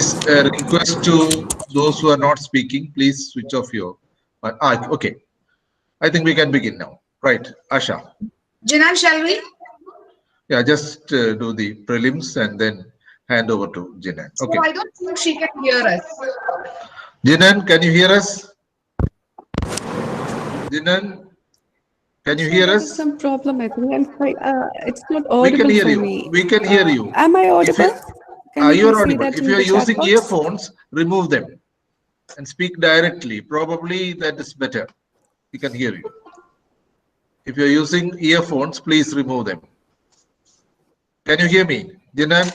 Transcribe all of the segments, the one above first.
Please request to those who are not speaking, please switch off your. Okay. I think we can begin now. Right, Asha. Jinan, shall we? Yeah, just do the prelims and then hand over to Jinan. Okay. So I don't think she can hear us. Jinan, can you hear us? Jinan, can you hear us? There's some problem. I think it's not audible We can hear for you. me. We can hear you. Am I audible? Can You you are please see audible. that If in you are the chat using box? earphones, remove them and speak directly. Probably that is better. We can hear you. If you are using earphones, please remove them. Can you hear me, Jinan?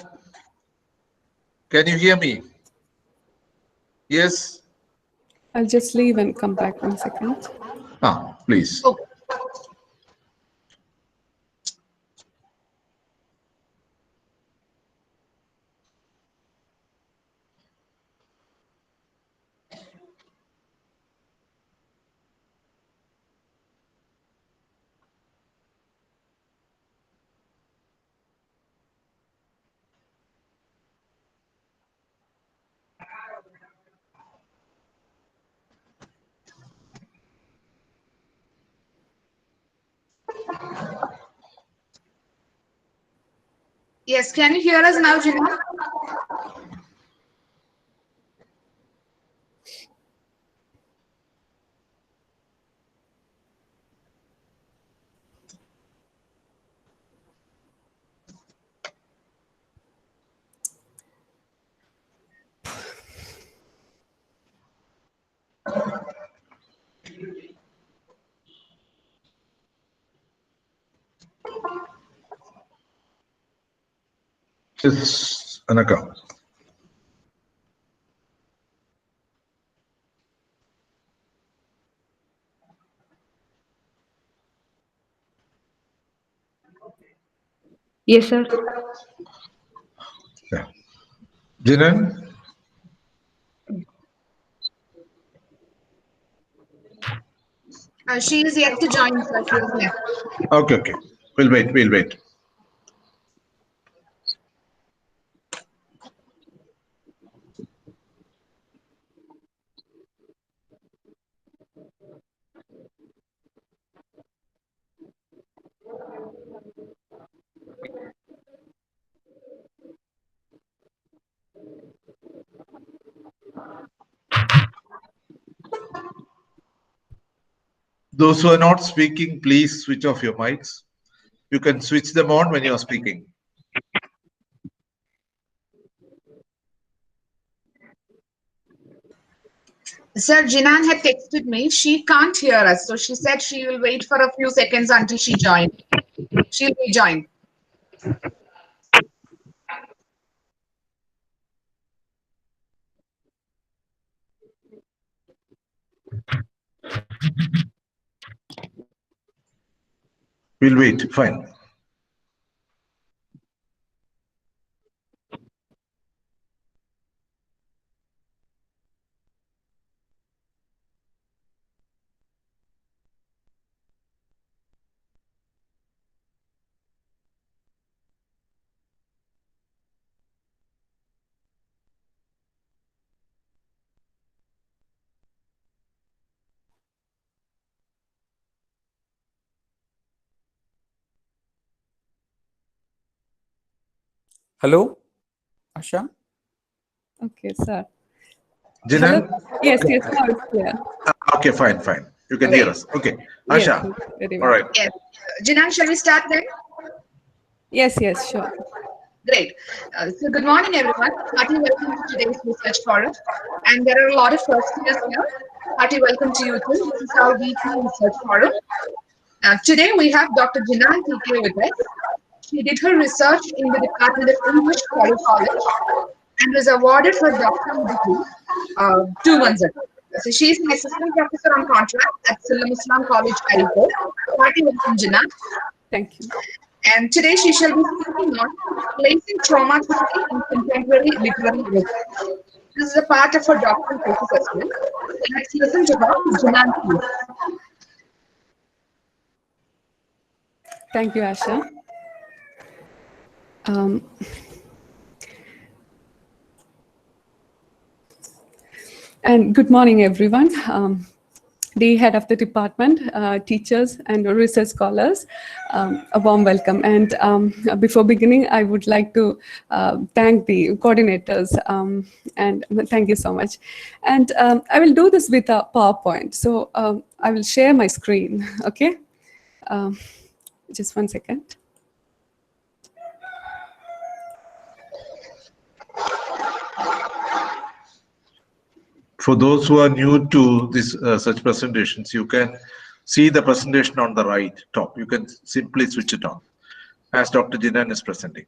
Can you hear me? Yes. I'll just leave and come back 1 second. Please. Okay. Yes, can you hear us now, Jinan? Just an account. Yes, sir. Yeah. Jinan? She is yet to join, sir. She is left. Okay. We'll wait. Those who are not speaking, please switch off your mics. You can switch them on when you are speaking. Sir, Jinan had texted me. She can't hear us. So she said she will wait for a few seconds until she joins. She'll rejoin. We'll wait. Fine. Hello, Asha? Okay, sir. Jinan? Hello? Yes, now it's clear. Okay, fine. You can hear us. Okay. Asha. Yes, very All well. right. Yes. Jinan, shall we start then? Yes, sure. Great. So good morning, everyone. Hearty welcome to today's research forum. And there are a lot of first years here. Hearty welcome to you too. This is our weekly research forum. Today we have Dr. Jinan T K with us. She did her research in the Department of English, College, and was awarded her doctoral degree 2 months ago. So she's an assistant professor on contract at Sallamusallam College, Areacode. Hearty welcome, Jinan. Thank you. And today she shall be speaking on placing trauma theory in contemporary literary research. This is a part of her doctoral thesis as well. So let's listen to her. Jinan, please. Thank you, Asha. And good morning, everyone. The head of the department, teachers, and research scholars, a warm welcome. And before beginning, I would like to thank the coordinators, and thank you so much. And I will do this with a PowerPoint. So I will share my screen, okay? Just 1 second. For those who are new to this such presentations, you can see the presentation on the right top. You can simply switch it on as Dr. Jinan is presenting.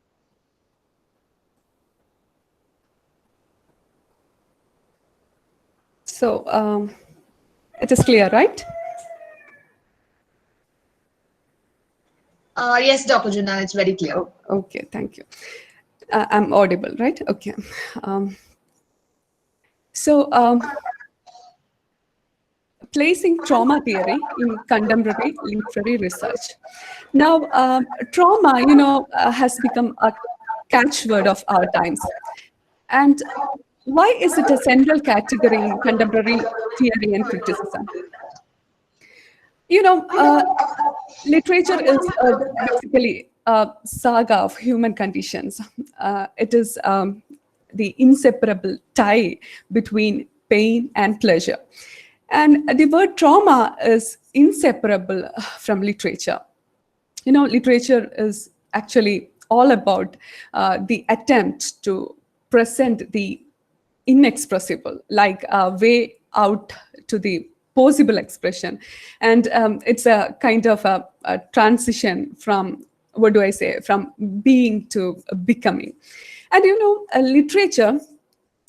So it is clear, right? Yes, Dr. Jinan, it's very clear. Oh, okay, thank you. I'm audible, right? Okay. Placing trauma theory in contemporary literary research. Now, trauma, has become a catchword of our times. And why is it a central category in contemporary theory and criticism? Literature is basically a saga of human conditions. It is the inseparable tie between pain and pleasure. And the word trauma is inseparable from literature. Literature is actually all about the attempt to present the inexpressible, like a way out to the possible expression. And it's a kind of a transition from, from being to becoming. And literature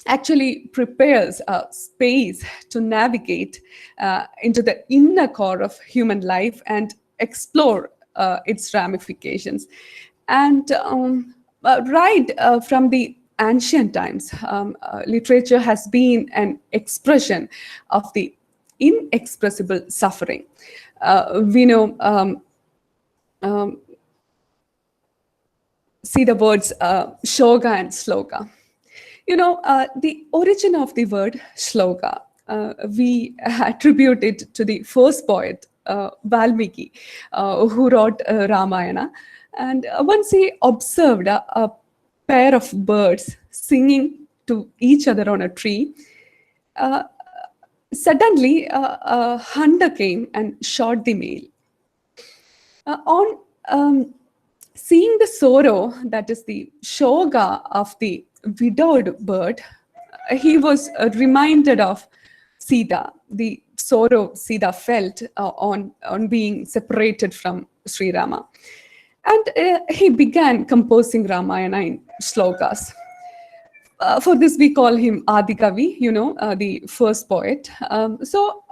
actually prepares a space to navigate into the inner core of human life and explore its ramifications. And right from the ancient times, literature has been an expression of the inexpressible suffering. We know, see the words shoga and sloka. The origin of the word shloka, we attribute it to the first poet, Valmiki, who wrote Ramayana. And once he observed a pair of birds singing to each other on a tree, suddenly a hunter came and shot the male. On seeing the sorrow, that is the shoga of the widowed bird, he was reminded of Sita, the sorrow Sita felt on being separated from Sri Rama. And he began composing Ramayana in slokas. For this, we call him Adikavi, the first poet. So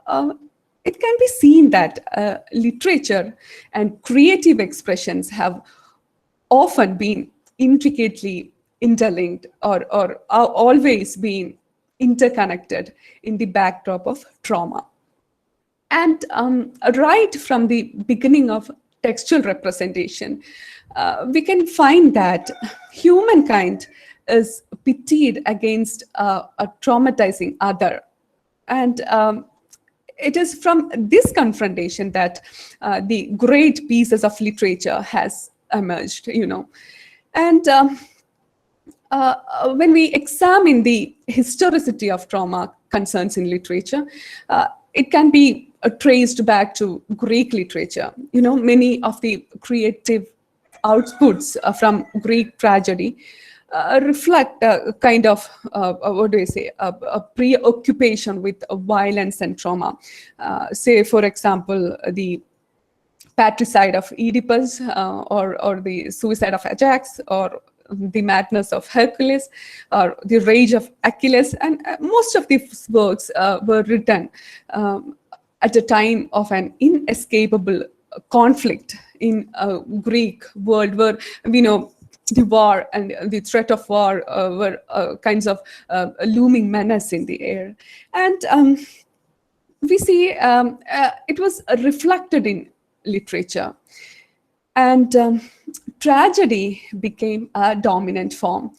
it can be seen that literature and creative expressions have often been intricately interlinked or always been interconnected in the backdrop of trauma. And right from the beginning of textual representation, we can find that humankind is pitted against a traumatizing other. And it is from this confrontation that the great pieces of literature has emerged, And when we examine the historicity of trauma concerns in literature, it can be traced back to Greek literature. Many of the creative outputs from Greek tragedy reflect a kind of, a preoccupation with violence and trauma. Say, for example, the patricide of Oedipus, or the suicide of Ajax, or the madness of Hercules, or the rage of Achilles. And most of these works were written at a time of an inescapable conflict in a Greek world, where we know the war and the threat of war were kinds of looming menace in the air. And we see it was reflected in literature. And tragedy became a dominant form.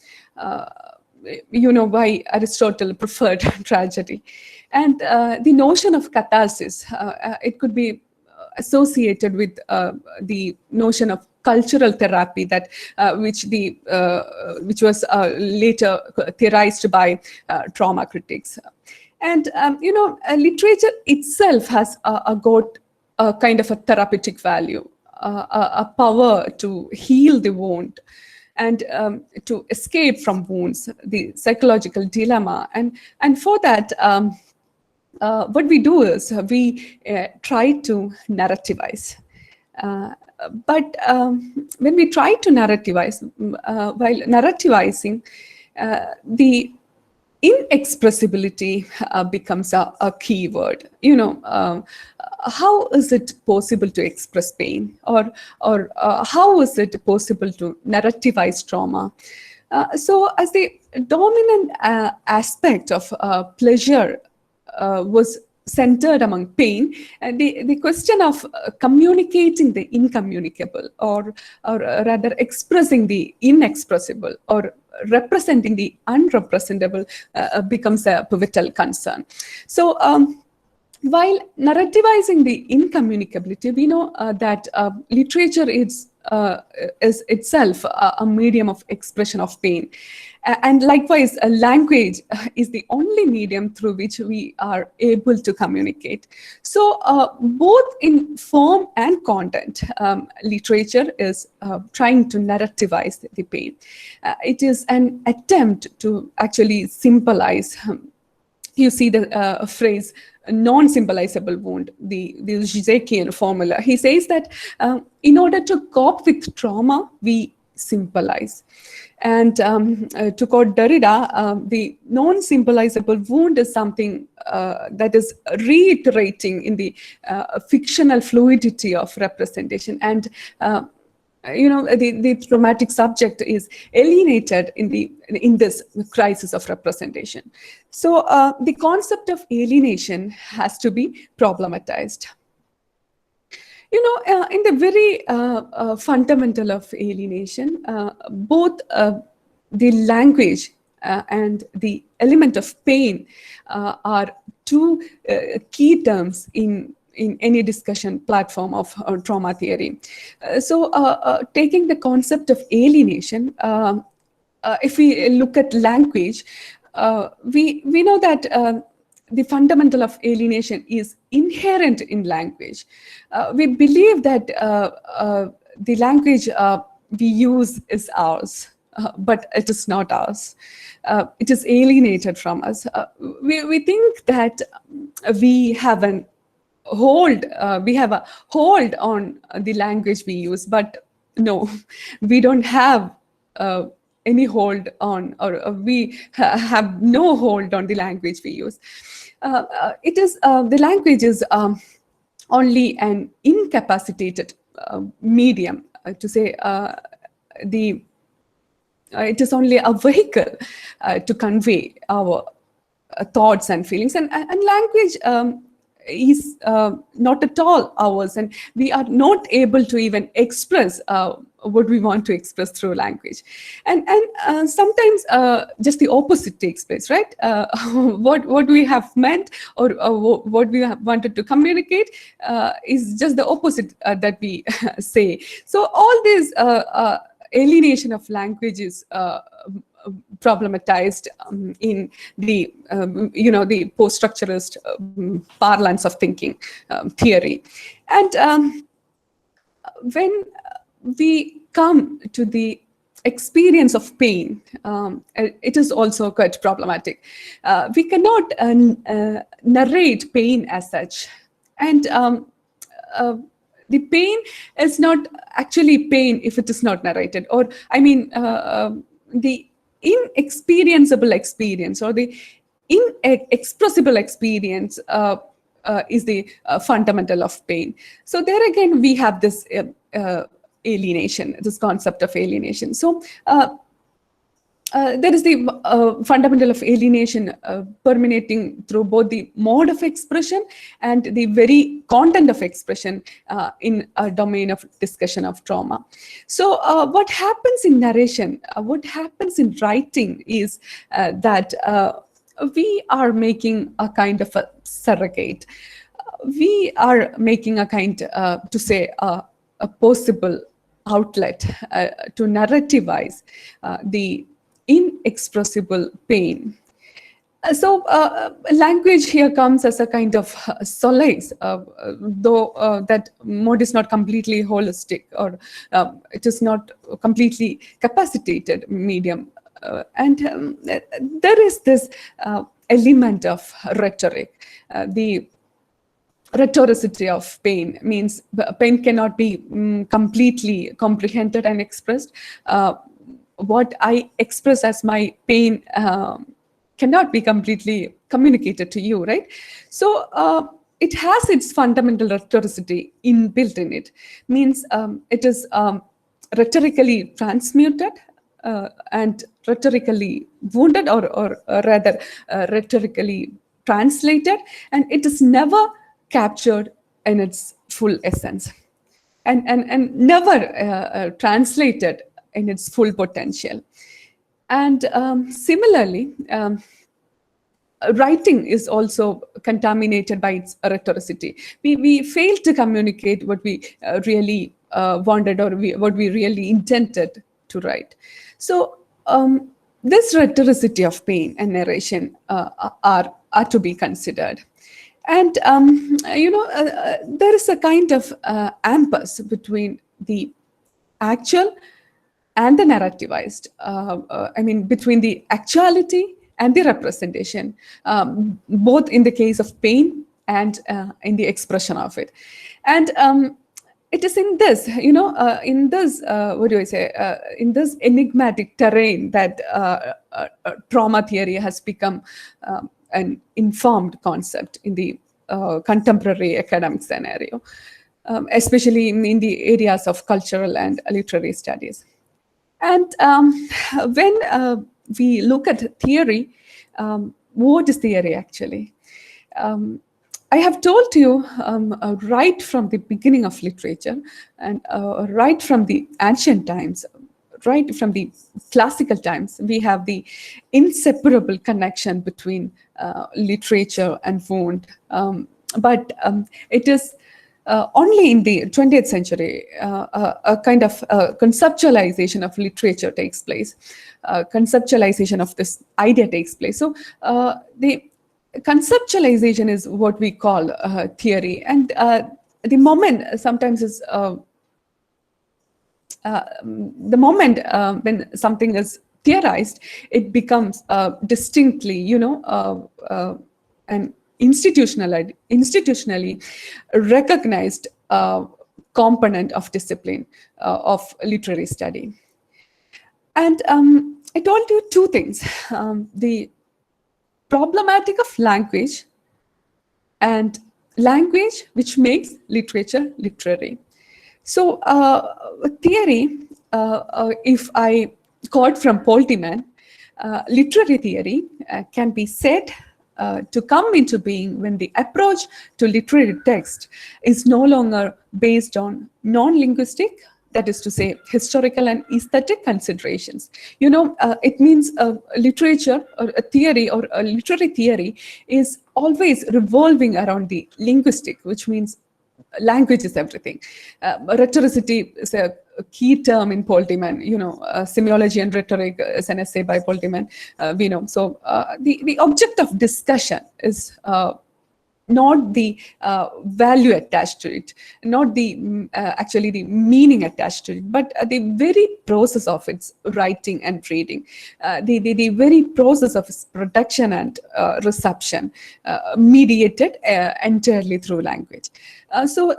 why Aristotle preferred tragedy. And the notion of catharsis, it could be associated with the notion of cultural therapy that which was later theorized by trauma critics. And literature itself has got a kind of a therapeutic value, a power to heal the wound and to escape from wounds, the psychological dilemma. And for that, what we do is we try to narrativize. But when we try to narrativize, while narrativizing, the inexpressibility becomes a key word. How is it possible to express pain, or how is it possible to narrativize trauma? So as the dominant aspect of pleasure was centered among pain, and the question of communicating the incommunicable, or rather expressing the inexpressible, or representing the unrepresentable becomes a pivotal concern. So while narrativizing the incommunicability, we know that literature is itself a medium of expression of pain. And likewise, language is the only medium through which we are able to communicate. So both in form and content, literature is trying to narrativize the pain. It is an attempt to actually symbolize. You see the phrase non-symbolizable wound, the Zizekien formula. He says that in order to cope with trauma, we symbolize. And to quote Derrida, the non-symbolizable wound is something that is reiterating in the fictional fluidity of representation. And the traumatic subject is alienated in this crisis of representation. So the concept of alienation has to be problematized. In the very fundamental of alienation, both the language and the element of pain are two key terms in any discussion platform of trauma theory. So taking the concept of alienation, if we look at language, we know that the fundamental of alienation is inherent in language. We believe that the language we use is ours, but it is not ours. It is alienated from us. We think that we have a hold on the language we use, but no, we don't have any hold on, or we have no hold on the language we use. It is the language is only an incapacitated medium to say it is only a vehicle to convey our thoughts and feelings, and language is not at all ours, and we are not able to even express what we want to express through language. And sometimes just the opposite takes place, right? What we have meant, or what we have wanted to communicate is just the opposite that we say. So all this alienation of language is problematized in the the post-structuralist parlance of thinking theory. And when we come to the experience of pain, it is also quite problematic. We cannot narrate pain as such, and the pain is not actually pain if it is not narrated, or I mean the inexperienceable experience, or the inexpressible experience is the fundamental of pain. So there again we have this alienation, this concept of alienation. So there is the fundamental of alienation permeating through both the mode of expression and the very content of expression in a domain of discussion of trauma. So what happens in narration, what happens in writing is that we are making a kind of a surrogate. We are making a kind, to say, a possible outlet to narrativize the inexpressible pain. So language here comes as a kind of solace, though that mode is not completely holistic, or it is not completely capacitated medium. And there is this element of rhetoric. The rhetoricity of pain means pain cannot be completely comprehended and expressed. What I express as my pain cannot be completely communicated to you, right? So it has its fundamental rhetoricity inbuilt in it. Means it is rhetorically transmuted and rhetorically wounded, or rather rhetorically translated, and it is never captured in its full essence, and never translated in its full potential. And similarly, writing is also contaminated by its rhetoricity. We fail to communicate what we really wanted, or what we really intended to write. So this rhetoricity of pain and narration are to be considered. And there is a kind of impasse between the actual and the narrativized. I mean, between the actuality and the representation, both in the case of pain and in the expression of it. And it is in this, in this, in this enigmatic terrain that trauma theory has become an informed concept in the contemporary academic scenario, especially in the areas of cultural and literary studies. And when we look at theory, what is theory actually? I have told you right from the beginning of literature, and right from the ancient times, right from the classical times, we have the inseparable connection between literature and wound. But it is only in the 20th century a kind of conceptualization of literature takes place. Conceptualization of this idea takes place. So the conceptualization is what we call theory. And the moment sometimes is the moment when something is theorized, it becomes distinctly, an institutionally recognized component of discipline of literary study. And I told you two things: the problematic of language and language which makes literature literary. So theory, if I quote from Poltiman, literary theory can be said to come into being when the approach to literary text is no longer based on non-linguistic, that is to say, historical and aesthetic considerations. It means literature or a theory or a literary theory is always revolving around the linguistic, which means language is everything. Rhetoricity is a key term in Poltiman. Semiology and rhetoric is an essay by Poltiman. We know. So the object of discussion is not the value attached to it, not the actually the meaning attached to it, but the very process of its writing and reading, the very process of its production and reception, mediated entirely through language. So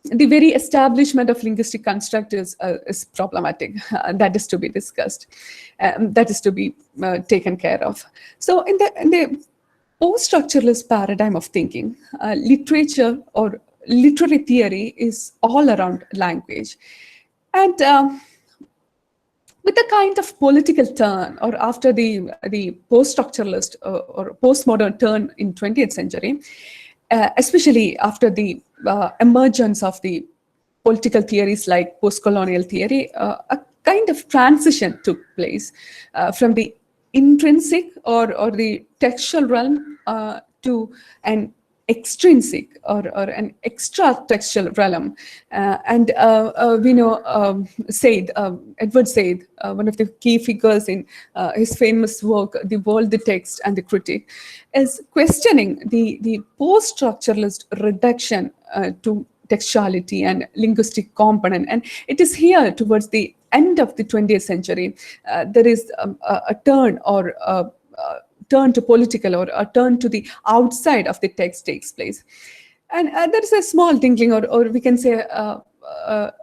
the very establishment of linguistic construct is problematic. That is to be discussed. That is to be taken care of. So in the post-structuralist paradigm of thinking, literature or literary theory is all around language. And with a kind of political turn, or after the post-structuralist or postmodern turn in 20th century, especially after the emergence of the political theories like post-colonial theory, a kind of transition took place from the intrinsic or the textual realm to an extrinsic or an extra textual realm. And we know Said, Edward Said, one of the key figures in his famous work, The World, the Text and the Critic, is questioning the post-structuralist reduction to textuality and linguistic component. And it is here towards the end of the 20th century, there is a turn or turn to political or a turn to the outside of the text takes place. And there is a small tinkling, or we can say a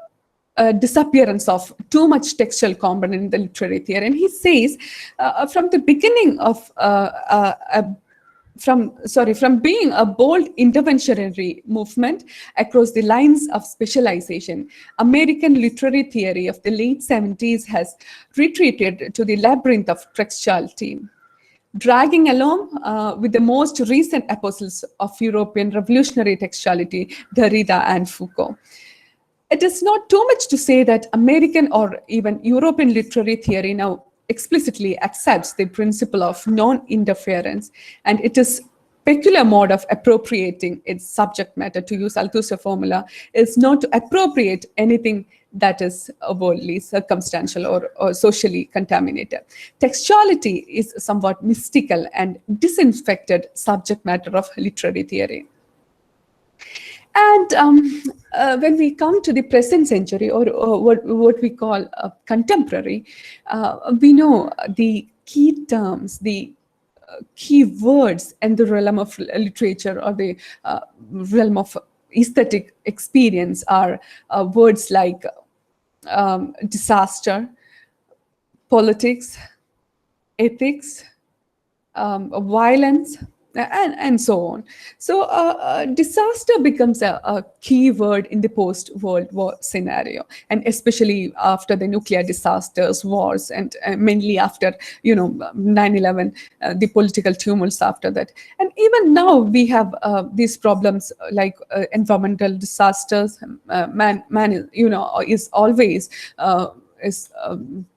disappearance of too much textual component in the literary theory. And he says from the beginning of from being a bold interventionary movement across the lines of specialization, American literary theory of the late 70s has retreated to the labyrinth of textuality, dragging along with the most recent apostles of European revolutionary textuality, Derrida and Foucault. It is not too much to say that American or even European literary theory now explicitly accepts the principle of non-interference, and it is peculiar mode of appropriating its subject matter, to use Althusser formula, is not to appropriate anything that is worldly, circumstantial, or socially contaminated. Textuality is somewhat mystical and disinfected subject matter of literary theory. And when we come to the present century, or what we call contemporary, we know the key terms, the key words in the realm of literature or the realm of aesthetic experience are words like disaster, politics, ethics, violence, and so on. So disaster becomes a key word in the post-World War scenario, and especially after the nuclear disasters, wars, and mainly after 9/11, the political tumults after that. And even now we have these problems like environmental disasters. Man is always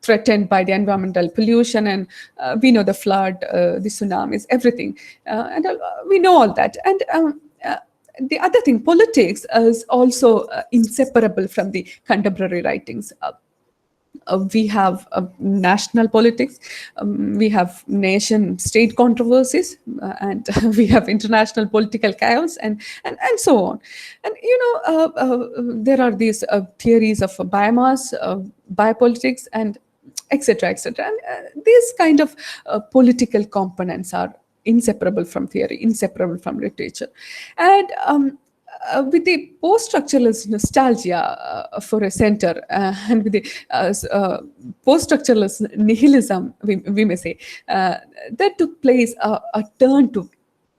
threatened by the environmental pollution, and we know the flood, the tsunamis, everything, and we know all that. And the other thing, politics is also inseparable from the contemporary writings. We have national politics, we have nation-state controversies, and we have international political chaos, and so on. And there are these theories of biomass, biopolitics, and etc., etc. And these kind of political components are inseparable from theory, inseparable from literature. And with the post-structuralist nostalgia for a center, and with the post-structuralist nihilism, we may say, that took place a turn to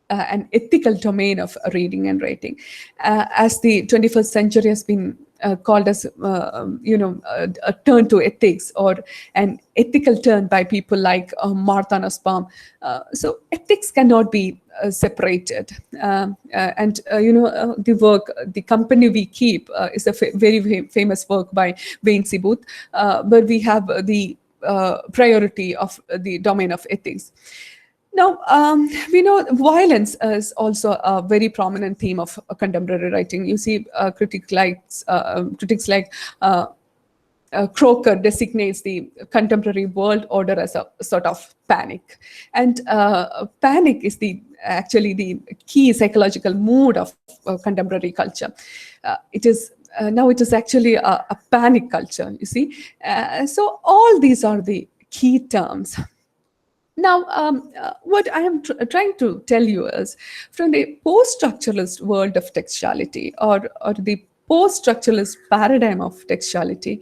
an ethical domain of reading and writing, as the 21st century has been called as a turn to ethics, or an ethical turn by people like Martha Nussbaum. So ethics cannot be separated, and the work, The Company We Keep, is a very famous work by Wayne Seabuth, where we have the priority of the domain of ethics. Now, we know violence is also a very prominent theme of contemporary writing. You see, critics like Croker designates the contemporary world order as a sort of panic. And panic is actually the key psychological mood of contemporary culture. It is actually a panic culture, you see. So all these are the key terms. Now, what I am trying to tell you is, from the post-structuralist world of textuality, or the post-structuralist paradigm of textuality,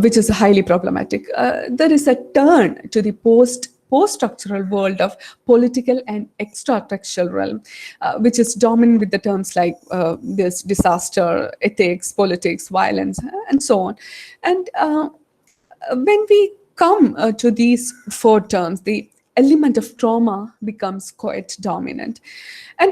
which is highly problematic, there is a turn to the post-structural world of political and extra-textual realm, which is dominant with the terms like this disaster, ethics, politics, violence, and so on. And when we come to these four terms, the element of trauma becomes quite dominant. And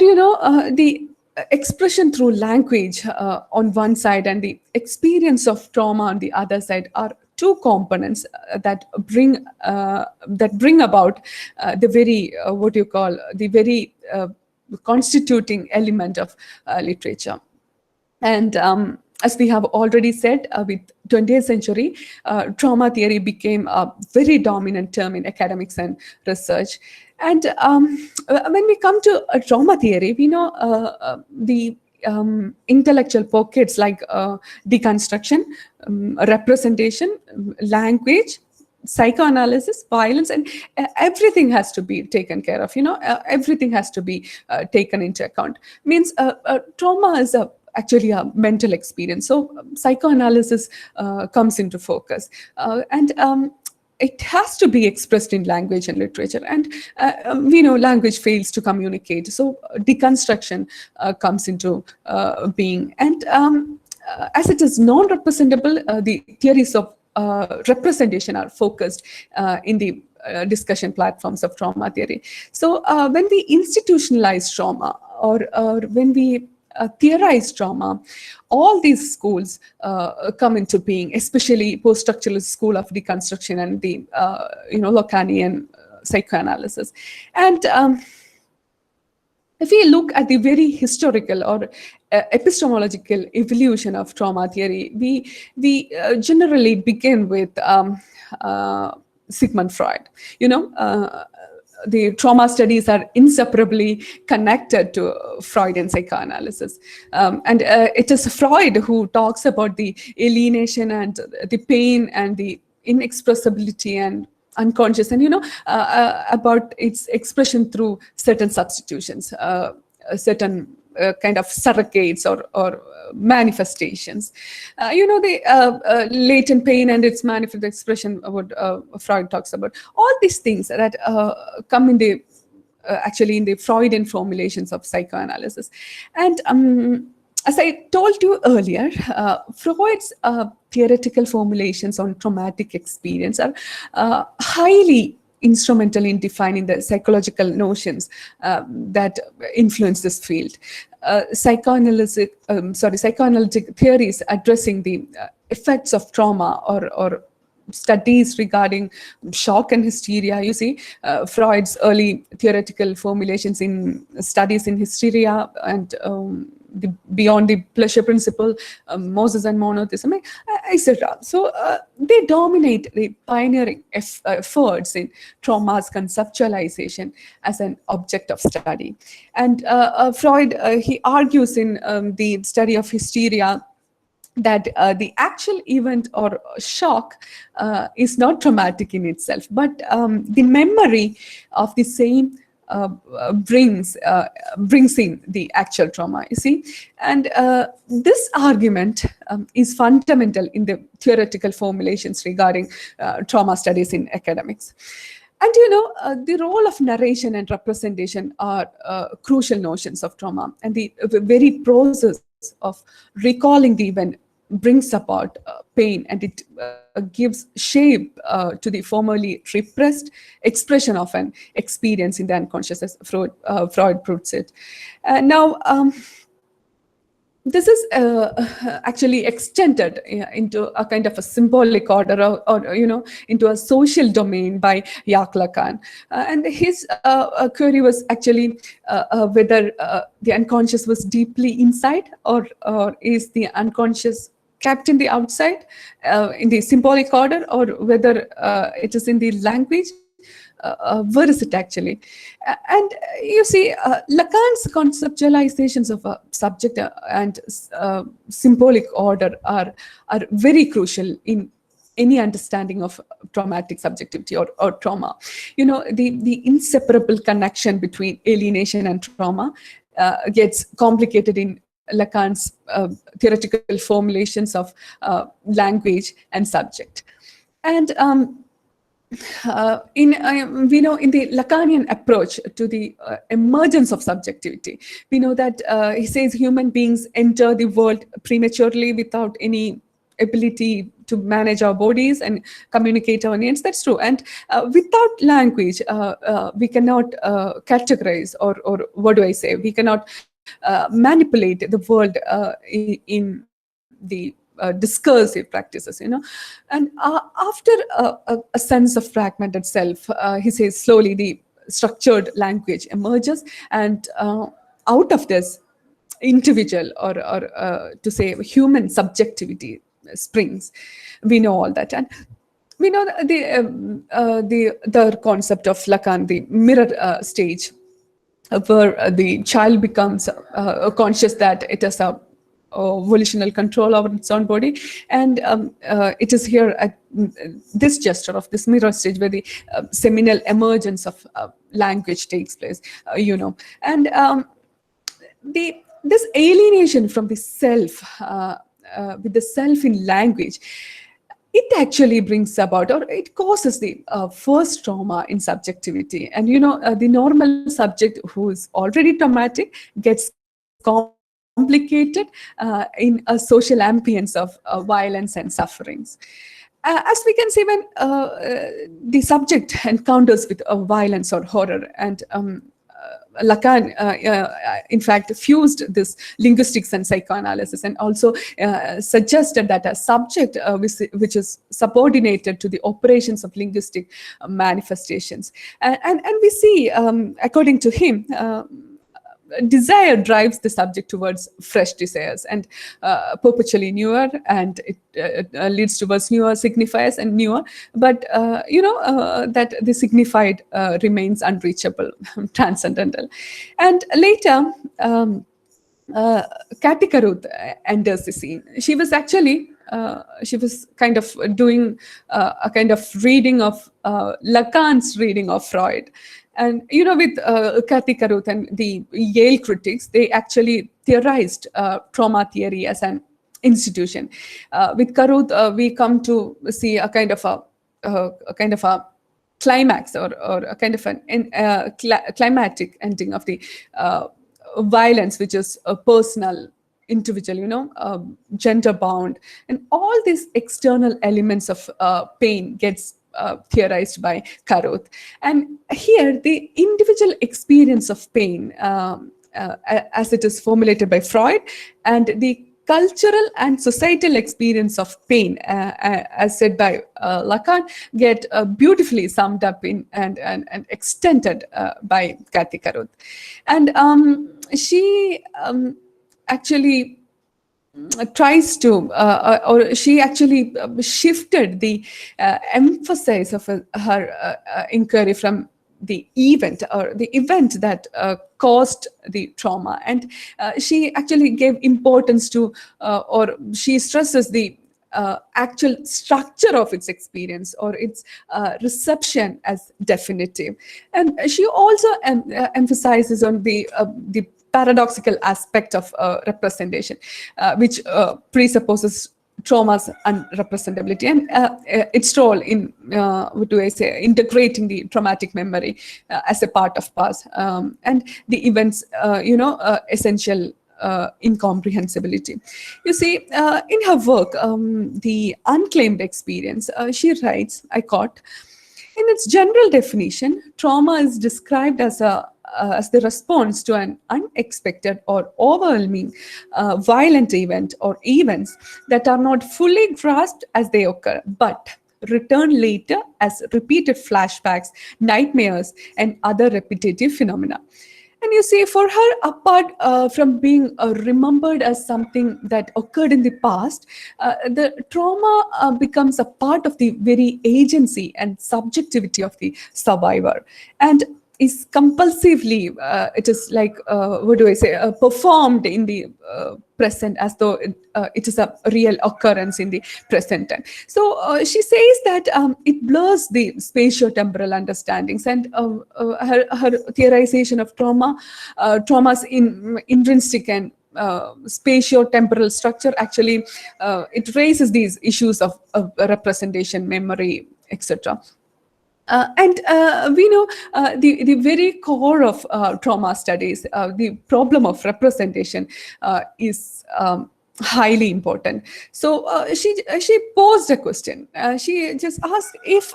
the expression through language on one side and the experience of trauma on the other side are two components that bring about the very the very constituting element of literature. And as we have already said, with 20th century, trauma theory became a very dominant term in academics and research. And when we come to trauma theory, we know the intellectual pockets like deconstruction, representation, language, psychoanalysis, violence, and everything has to be taken care of. Everything has to be taken into account. Means trauma is actually a mental experience. So psychoanalysis comes into focus. And it has to be expressed in language and literature. And we know language fails to communicate. So deconstruction comes into being. And as it is non-representable, the theories of representation are focused in the discussion platforms of trauma theory. So when we institutionalize trauma or when we theorize trauma, all these schools come into being, especially post-structuralist school of deconstruction and the Lacanian psychoanalysis. And if we look at the very historical or epistemological evolution of trauma theory, we generally begin with Sigmund Freud. The trauma studies are inseparably connected to Freudian psychoanalysis. And it is Freud who talks about the alienation and the pain and the inexpressibility and unconscious, and about its expression through certain substitutions, certain kind of surrogates or manifestations. The latent pain and its manifest expression, what Freud talks about. All these things that come in the actually in the Freudian formulations of psychoanalysis. And as I told you earlier, Freud's theoretical formulations on traumatic experience are highly instrumental in defining the psychological notions that influence this field. Psychoanalytic theories addressing the effects of trauma or studies regarding shock and hysteria. You see, Freud's early theoretical formulations in studies in hysteria and beyond the pleasure principle, Moses and monotheism, etc. So they dominate the pioneering efforts in trauma's conceptualization as an object of study. And Freud, he argues in the study of hysteria that the actual event or shock is not traumatic in itself, but the memory of the same brings in the actual trauma, you see. And this argument is fundamental in the theoretical formulations regarding trauma studies in academics. And the role of narration and representation are crucial notions of trauma, and the very process of recalling the event brings about pain, and it gives shape to the formerly repressed expression of an experience in the unconscious, as Freud puts it. Now, this is actually extended into a kind of a symbolic order or into a social domain by Jacques Lacan. And his query was actually whether the unconscious was deeply inside or is the unconscious kept in the outside, in the symbolic order, or whether it is in the language. Where is it actually? And you see, Lacan's conceptualizations of a subject and symbolic order are very crucial in any understanding of traumatic subjectivity or trauma. The inseparable connection between alienation and trauma gets complicated in Lacan's theoretical formulations of language and subject. And we know in the Lacanian approach to the emergence of subjectivity, we know that he says human beings enter the world prematurely without any ability to manage our bodies and communicate our needs. That's true. And without language, we cannot categorize, or what do I say? We cannot manipulate the world in the discursive practices, And after a sense of fragmented self, he says slowly the structured language emerges, and out of this individual or to say human subjectivity springs. We know all that, and we know the concept of Lacan, the mirror stage, where the child becomes conscious that it has a volitional control over its own body, and it is here at this gesture of this mirror stage where the seminal emergence of language takes place, and this alienation from the self, with the self in language, it actually brings about, or it causes the first trauma in subjectivity. And the normal subject who is already traumatic gets complicated in a social ambience of violence and sufferings. As we can see, when the subject encounters with violence or horror, and Lacan, in fact, fused this linguistics and psychoanalysis, and also suggested that a subject which is subordinated to the operations of linguistic manifestations. And we see, according to him, desire drives the subject towards fresh desires, and perpetually newer, and it leads towards newer signifiers and newer, but that the signified remains unreachable, transcendental. And later, Kakkuzhi-Maliakkal enters the scene. She was actually kind of doing a kind of reading of Lacan's reading of Freud. And with Kakkuzhi-Maliakkal and the Yale critics, they actually theorized trauma theory as an institution. With Karut, we come to see a kind of a climax, or a kind of an climatic ending of the violence, which is a personal, individual, gender bound, and all these external elements of pain gets theorized by Karut. And here, the individual experience of pain, as it is formulated by Freud, and the cultural and societal experience of pain, as said by Lacan, get beautifully summed up in and extended by Kakkuzhi-Maliakkal. And she actually tries to, or she actually shifted the emphasis of her inquiry from the event, or the event that caused the trauma, and she actually gave importance to, or she stresses the actual structure of its experience, or its reception as definitive. And she also emphasizes on the paradoxical aspect of representation, which presupposes trauma's unrepresentability, and its role in, what do I say, integrating the traumatic memory as a part of past, and the events, essential incomprehensibility. You see, in her work, The Unclaimed Experience, she writes, I quote, "In its general definition, trauma is described as the response to an unexpected or overwhelming violent event or events that are not fully grasped as they occur, but return later as repeated flashbacks, nightmares, and other repetitive phenomena." And you see, for her, apart from being remembered as something that occurred in the past, the trauma becomes a part of the very agency and subjectivity of the survivor, and is compulsively, it is like, what do I say, performed in the present, as though it is a real occurrence in the present time. So she says that it blurs the spatio-temporal understandings, and her theorization of trauma's intrinsic and spatio-temporal structure, actually it raises these issues of representation, memory, etc. And we know the very core of trauma studies, the problem of representation, is highly important. So she posed a question. She just asked if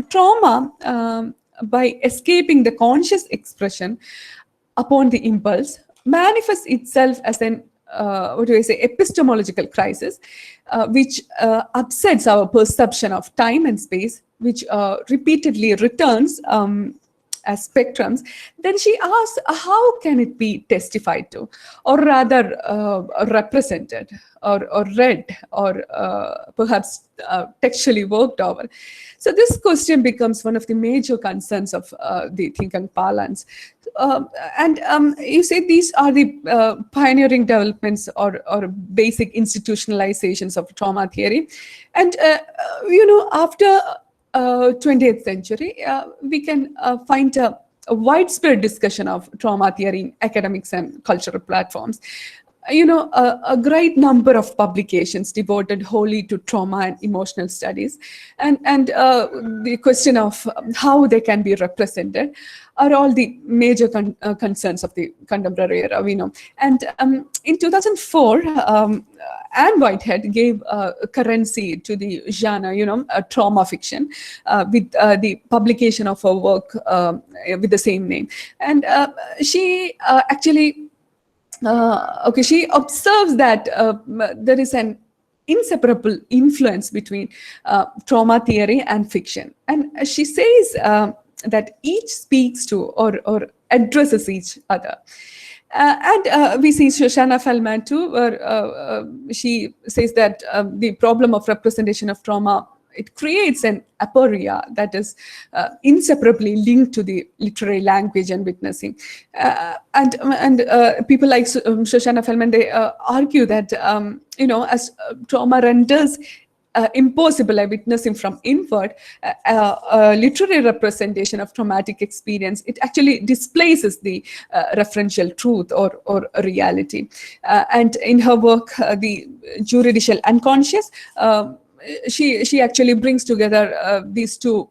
trauma, by escaping the conscious expression upon the impulse, manifests itself as an what do I say, epistemological crisis, which upsets our perception of time and space, which repeatedly returns as spectrums. Then she asks, how can it be testified to, or rather represented, or read, or perhaps textually worked over? So this question becomes one of the major concerns of the thinking parlance. And you say these are the pioneering developments, or basic institutionalizations of trauma theory. And, after 20th century, we can find a widespread discussion of trauma theory in academics and cultural platforms. A great number of publications devoted wholly to trauma and emotional studies, and the question of how they can be represented are all the major concerns of the contemporary era, we know. And in 2004, Anne Whitehead gave currency to the genre, trauma fiction, with the publication of her work with the same name. And she actually she observes that there is an inseparable influence between trauma theory and fiction. And she says that each speaks to or addresses each other. And we see Shoshana Feldman too, where she says that the problem of representation of trauma, it creates an aporia that is inseparably linked to the literary language and witnessing. And people like Shoshana Feldman, they argue that, as trauma renders impossible a witnessing from inward, literary representation of traumatic experience, it actually displaces the referential truth or reality. And in her work, The Juridical Unconscious, she actually brings together these two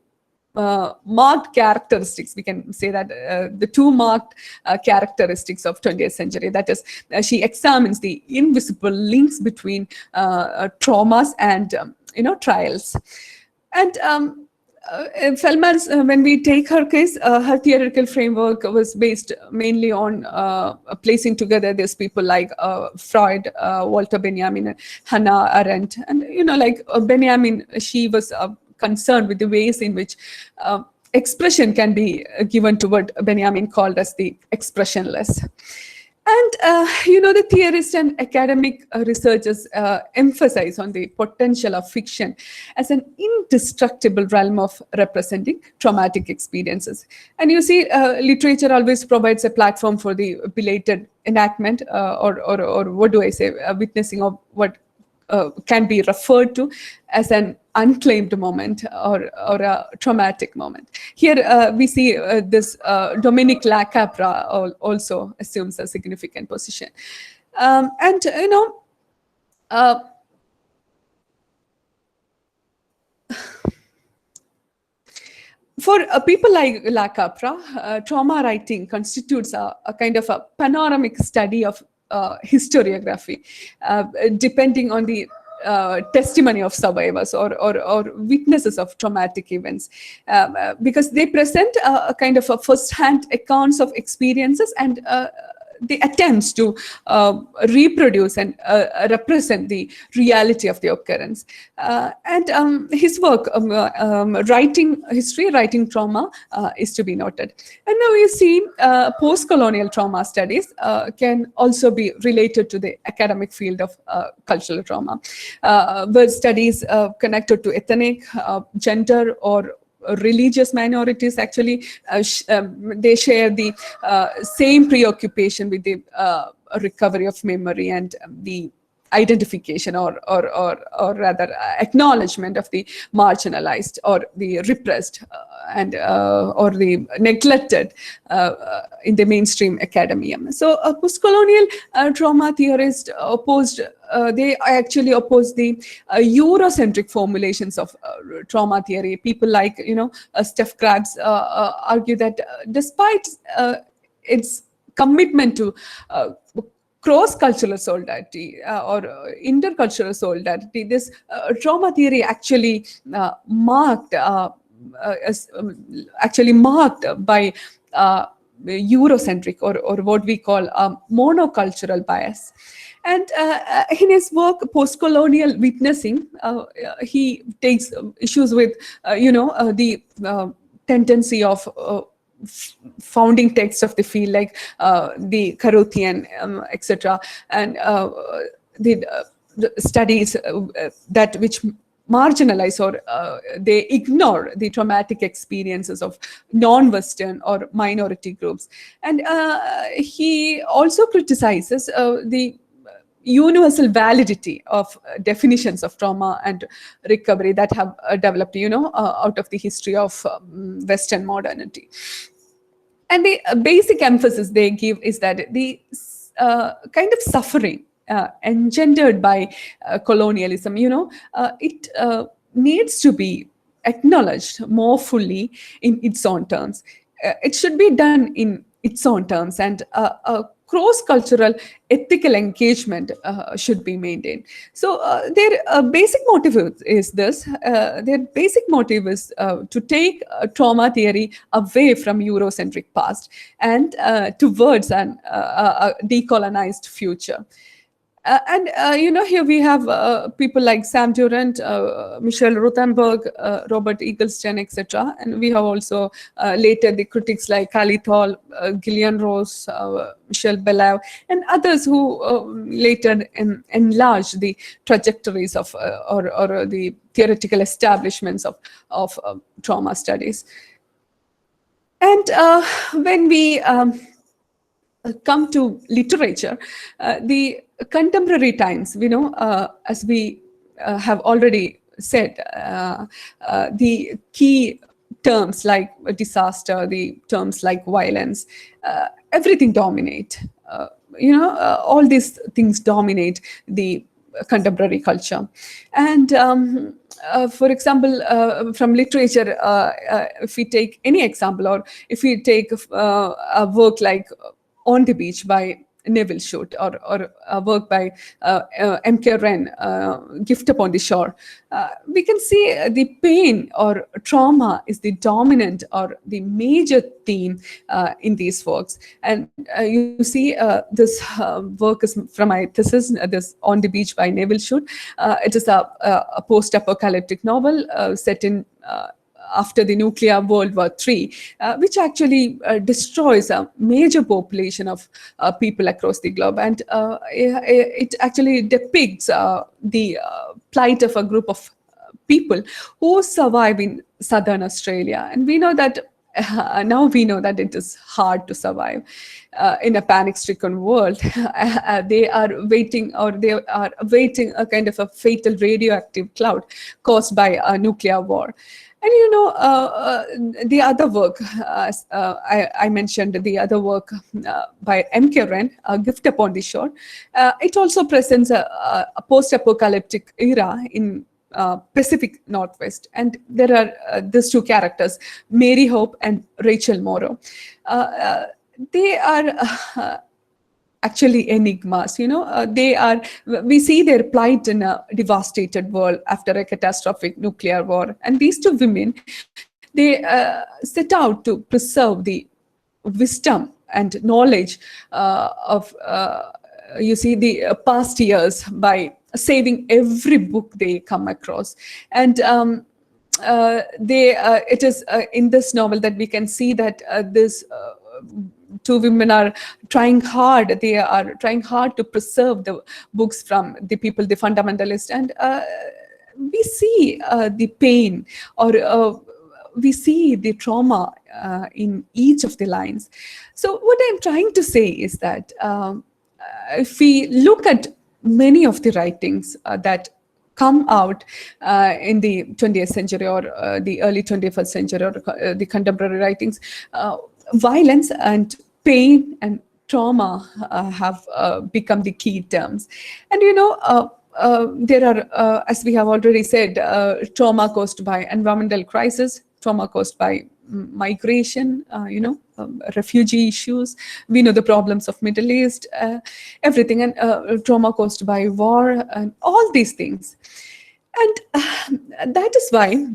marked characteristics. We can say that the two marked characteristics of 20th century. That is, she examines the invisible links between traumas and trials. And Feldman's, when we take her case, her theoretical framework was based mainly on placing together these people like Freud, Walter Benjamin, Hannah Arendt. And, Benjamin, she was concerned with the ways in which expression can be given to what Benjamin called as the expressionless. And, the theorists and academic researchers emphasize on the potential of fiction as an indestructible realm of representing traumatic experiences. And you see, literature always provides a platform for the belated enactment or what do I say, witnessing of what can be referred to as an unclaimed moment or a traumatic moment. Here we see this Dominique Lacapra also assumes a significant position. For people like Lacapra, trauma writing constitutes a kind of a panoramic study of historiography, depending on the testimony of survivors or witnesses of traumatic events, because they present a kind of a first-hand accounts of experiences and the attempts to reproduce and represent the reality of the occurrence. And his work, writing history, writing trauma, is to be noted. And now you see post-colonial trauma studies can also be related to the academic field of cultural trauma, where studies connected to ethnic, gender, or religious minorities actually they share the same preoccupation with the recovery of memory and the identification or rather acknowledgement of the marginalized or the repressed and or the neglected in the mainstream academia. So post-colonial trauma theorists opposed they actually oppose the Eurocentric formulations of trauma theory. People like Steph Krabs argue that despite its commitment to cross-cultural solidarity or intercultural solidarity. This trauma theory actually marked by Eurocentric or what we call monocultural bias. And in his work, Postcolonial Witnessing, he takes issues with, the tendency of founding texts of the field, like the Carothian, etc., and the studies that which marginalize or they ignore the traumatic experiences of non-Western or minority groups. And he also criticizes the universal validity of definitions of trauma and recovery that have developed, out of the history of Western modernity. And the basic emphasis they give is that the kind of suffering engendered by colonialism, it needs to be acknowledged more fully in its own terms. It should be done in its own terms, and cross-cultural ethical engagement should be maintained. So their basic motive is this. Their basic motive is to take trauma theory away from Eurocentric past and towards a decolonized future. Here we have people like Sam Durant, Michelle Rothenberg, Robert Eagleston, etc. And we have also later the critics like Calicut, Gillian Rose, Michelle Bellao, and others who later enlarged the trajectories of or the theoretical establishments of trauma studies. And when we come to literature, the contemporary times, as we have already said, the key terms like disaster, the terms like violence, everything dominate. All these things dominate the contemporary culture. And for example, from literature, if we take any example, or if we take a work like On the Beach by Neville Shute, or a work by M.K. Wren, Gift Upon the Shore, we can see the pain or trauma is the dominant or the major theme in these works. And you see this work is from my thesis, this On the Beach by Neville Shute. It is a post-apocalyptic novel set in after the nuclear World War III, which actually destroys a major population of people across the globe. And it actually depicts the plight of a group of people who survive in southern Australia. And we know that now we know that it is hard to survive in a panic-stricken world. They are waiting a kind of a fatal radioactive cloud caused by a nuclear war. And the other work, I mentioned the other work by M.K. Wren, Gift Upon the Shore. It also presents a post-apocalyptic era in Pacific Northwest. And there are these two characters, Mary Hope and Rachel Morrow. They are actually enigmas. We see their plight in a devastated world after a catastrophic nuclear war. And these two women, they set out to preserve the wisdom and knowledge of, the past years by saving every book they come across. And it is in this novel that we can see that this two women are trying hard. They are trying hard to preserve the books from the people, the fundamentalists. And we see the pain, or we see the trauma in each of the lines. So what I'm trying to say is that if we look at many of the writings that come out in the 20th century or the early 21st century, or the contemporary writings, violence and pain and trauma have become the key terms. And there are, as we have already said, trauma caused by environmental crisis, trauma caused by migration, refugee issues. We know the problems of Middle East, everything, and trauma caused by war, and all these things. And that is why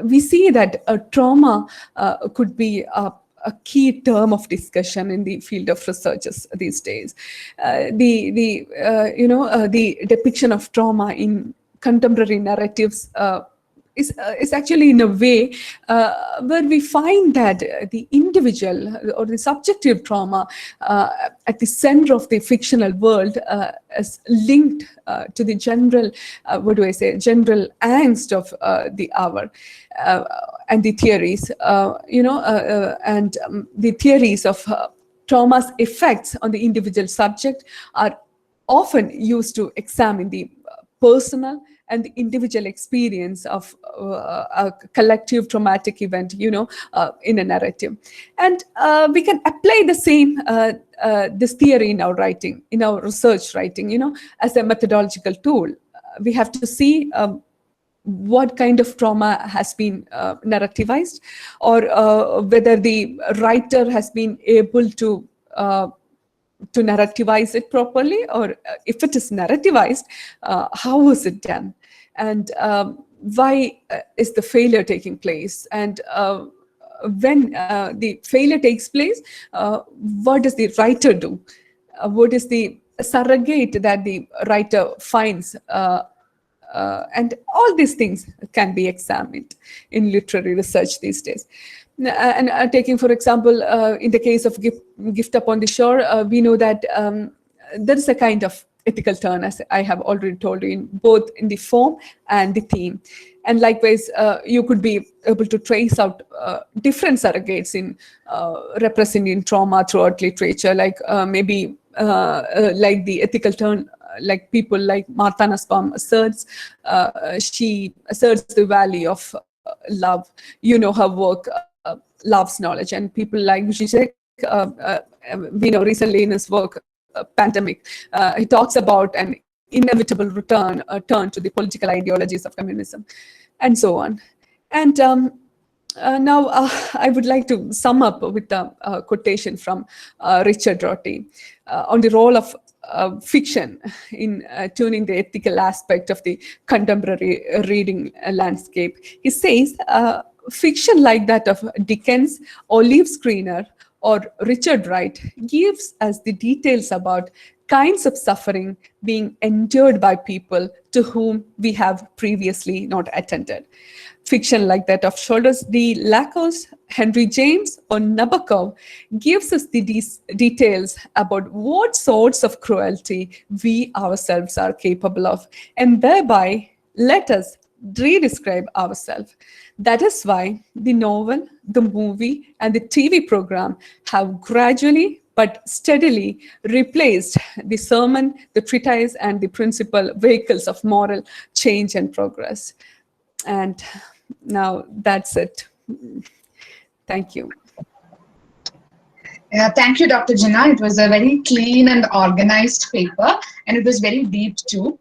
we see that trauma could be a key term of discussion in the field of researches these days. The depiction of trauma in contemporary narratives is actually in a way where we find that the individual or the subjective trauma at the center of the fictional world is linked to the general, general angst of the hour. And the theories, the theories of trauma's effects on the individual subject are often used to examine the personal and the individual experience of a collective traumatic event, in a narrative. And we can apply the same, this theory in our writing, in our research writing, as a methodological tool. We have to see what kind of trauma has been narrativized, or whether the writer has been able to narrativize it properly, or if it is narrativized, how is it done, and why is the failure taking place, and when the failure takes place, what does the writer do? What is the surrogate that the writer finds? And all these things can be examined in literary research these days. And taking, for example, in the case of Gift Upon the Shore, we know that there is a kind of ethical turn, as I have already told you, in both in the form and the theme. And likewise, you could be able to trace out different surrogates in representing trauma throughout literature, like maybe like the ethical turn, like people like Martha Nussbaum asserts. She asserts the value of love. Her work, Love's Knowledge, and people like Zizek, we know recently in his work, Pandemic, he talks about an inevitable turn to the political ideologies of feminism, and so on. And now I would like to sum up with a quotation from Richard Rorty on the role of fiction in tuning the ethical aspect of the contemporary reading landscape. He says, fiction like that of Dickens, Olive Screener, or Richard Wright gives us the details about kinds of suffering being endured by people to whom we have previously not attended. Fiction like that of Shoulders D. Lacoste, Henry James, or Nabokov gives us the details about what sorts of cruelty we ourselves are capable of, and thereby let us re-describe ourselves. That is why the novel, the movie, and the TV program have gradually but steadily replaced the sermon, the treatise, and the principal vehicles of moral change and progress. And now that's it. Thank you. Thank you, Dr. Jinan. It was a very clean and organized paper, and it was very deep too.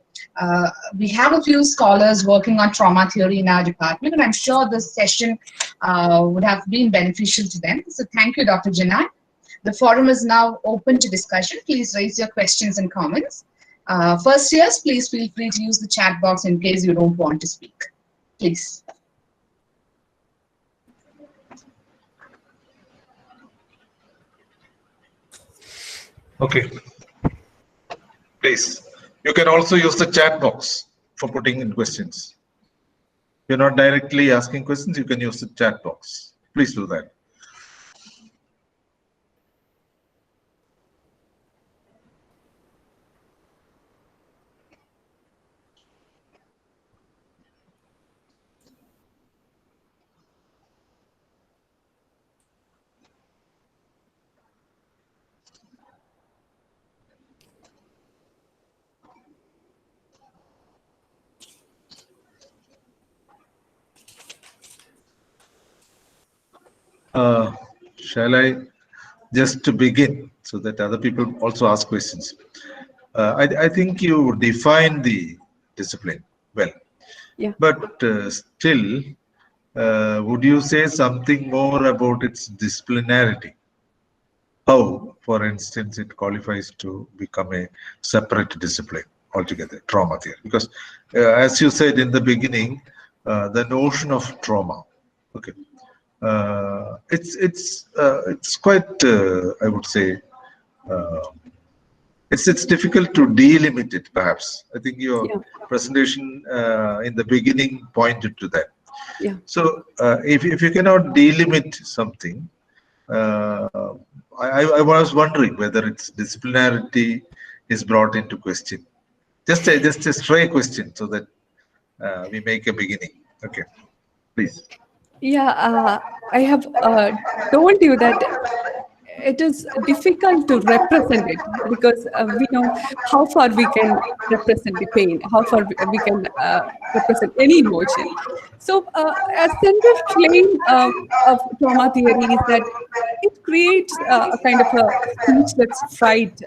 We have a few scholars working on trauma theory in our department, and I'm sure this session would have been beneficial to them. So thank you, Dr. Jinan. The forum is now open to discussion. Please raise your questions and comments. First years, please feel free to use the chat box in case you don't want to speak. Please. Okay. Please. You can also use the chat box for putting in questions. If you're not directly asking questions, you can use the chat box. Please do that. Shall I just to begin so that other people also ask questions? I think you define the discipline well, Yeah. but still would you say something more about its disciplinarity? How, for instance, it qualifies to become a separate discipline altogether, trauma theory? Because as you said in the beginning, the notion of trauma, okay, it's quite, I would say, it's difficult to delimit it, perhaps. I think your presentation in the beginning pointed to that. Yeah. So if you cannot delimit something, I was wondering whether its disciplinarity is brought into question. Just a stray question, so that we make a beginning. Okay, please. Yeah, I have told you that it is difficult to represent it because we know how far we can represent the pain, how far we can represent any emotion. So a central claim of trauma theory is that it creates a kind of a speechless fright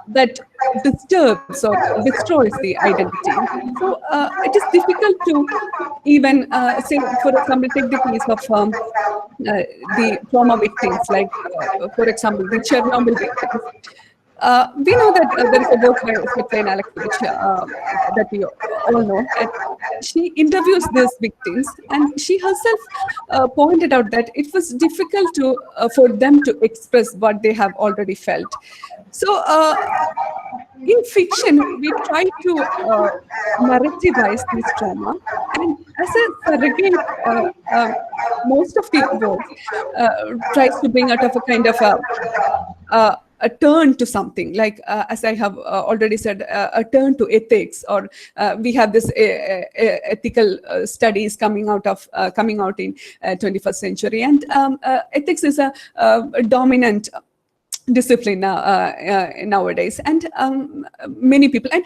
that disturbs or destroys the identity. So it is difficult to even say, for example, take the case of the trauma victims, like, for example, the Chernobyl victims. We know that there is a book by Kakkuzhi-Maliakkal that we all know. And she interviews these victims, and she herself pointed out that it was difficult to for them to express what they have already felt. So in fiction, we try to narrativize this trauma, and as a surrogate, most of the work tries to bring out of a kind of a turn to something, like as I have already said, a turn to ethics, or we have this ethical studies coming out in 21st century, and ethics is a dominant discipline nowadays, and many people, and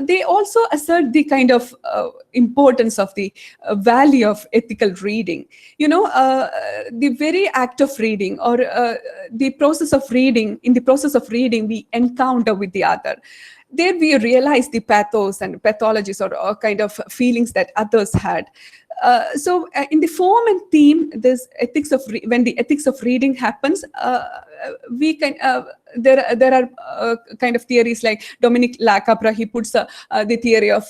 they also assert the kind of importance of the value of ethical reading. You know, the very act of reading, or the process of reading, in the process of reading we encounter with the other. There we realize the pathos and pathologies, or kind of feelings that others had. So in the form and theme, this ethics of when the ethics of reading happens, we can there are kind of theories like Dominic Lacapra. He puts the theory of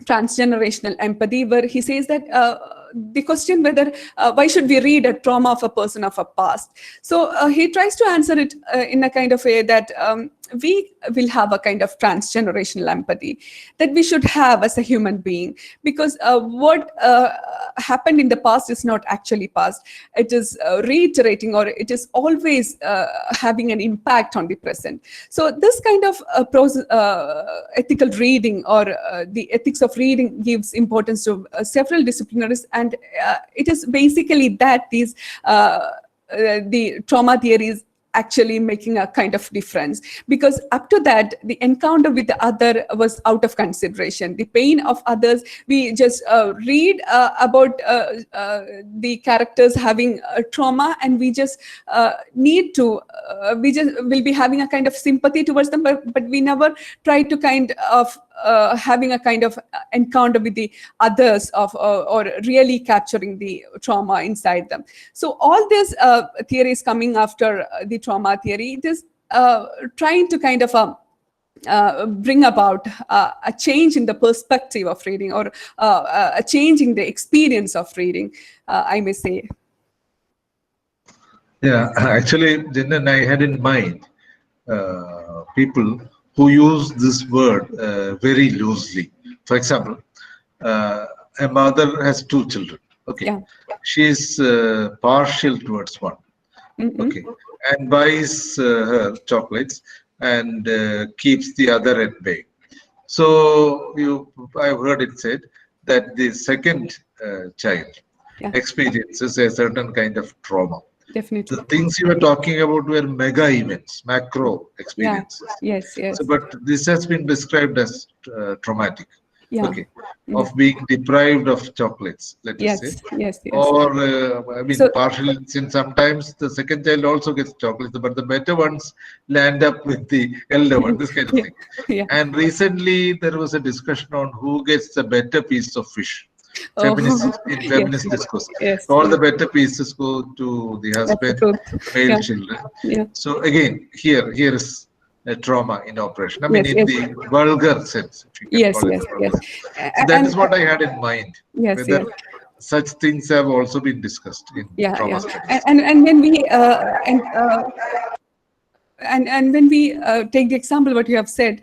transgenerational empathy, where he says that the question whether why should we read a trauma of a person of a past. So he tries to answer it in a kind of way that we will have a kind of transgenerational empathy that we should have as a human being, because what happened in the past is not actually past. It is reiterating, or it is always having an impact on the present. So this kind of ethical reading, or the ethics of reading, gives importance to several disciplinaries, and it is basically that these the trauma theories actually making a kind of difference, because up to that the encounter with the other was out of consideration. The pain of others, we just read about the characters having trauma, and we just need to we just will be having a kind of sympathy towards them, but we never try to kind of having a kind of encounter with the others of or really capturing the trauma inside them. So all these theories coming after the trauma theory, it is trying to kind of bring about a change in the perspective of reading, or a change in the experience of reading, I may say. Yeah, actually, Jinan, I had in mind people who use this word very loosely. For example, a mother has two children. Okay, Yeah. she is partial towards one. Mm-hmm. Okay, and buys her chocolates and keeps the other at bay. So I've heard it said that the second child Yeah. experiences a certain kind of trauma. Definitely. The things you were talking about were mega events, macro Yeah. experiences. Yes. Yes. So, but this has been described as traumatic. Yeah. Okay, of being deprived of chocolates, let us say, Yes. Yes. Yes. or I mean, So- partially. Since sometimes the second child also gets chocolates, but the better ones land up with the elder one. This kind of thing. Yeah. And recently there was a discussion on who gets the better piece of fish. in feminist yes, discourse. yes, All yes. the better pieces go to the That's the husband, truth. male Yeah, children. yeah. So again, here is a trauma in operation. I mean, Yes, in yes, the vulgar sense, if you can yes, call it yes, vulgar. yes. So that And is what I had in mind. yes, Whether yes. such things have also been discussed in Yeah, trauma yeah. studies. And when we and when we take the example what you have said,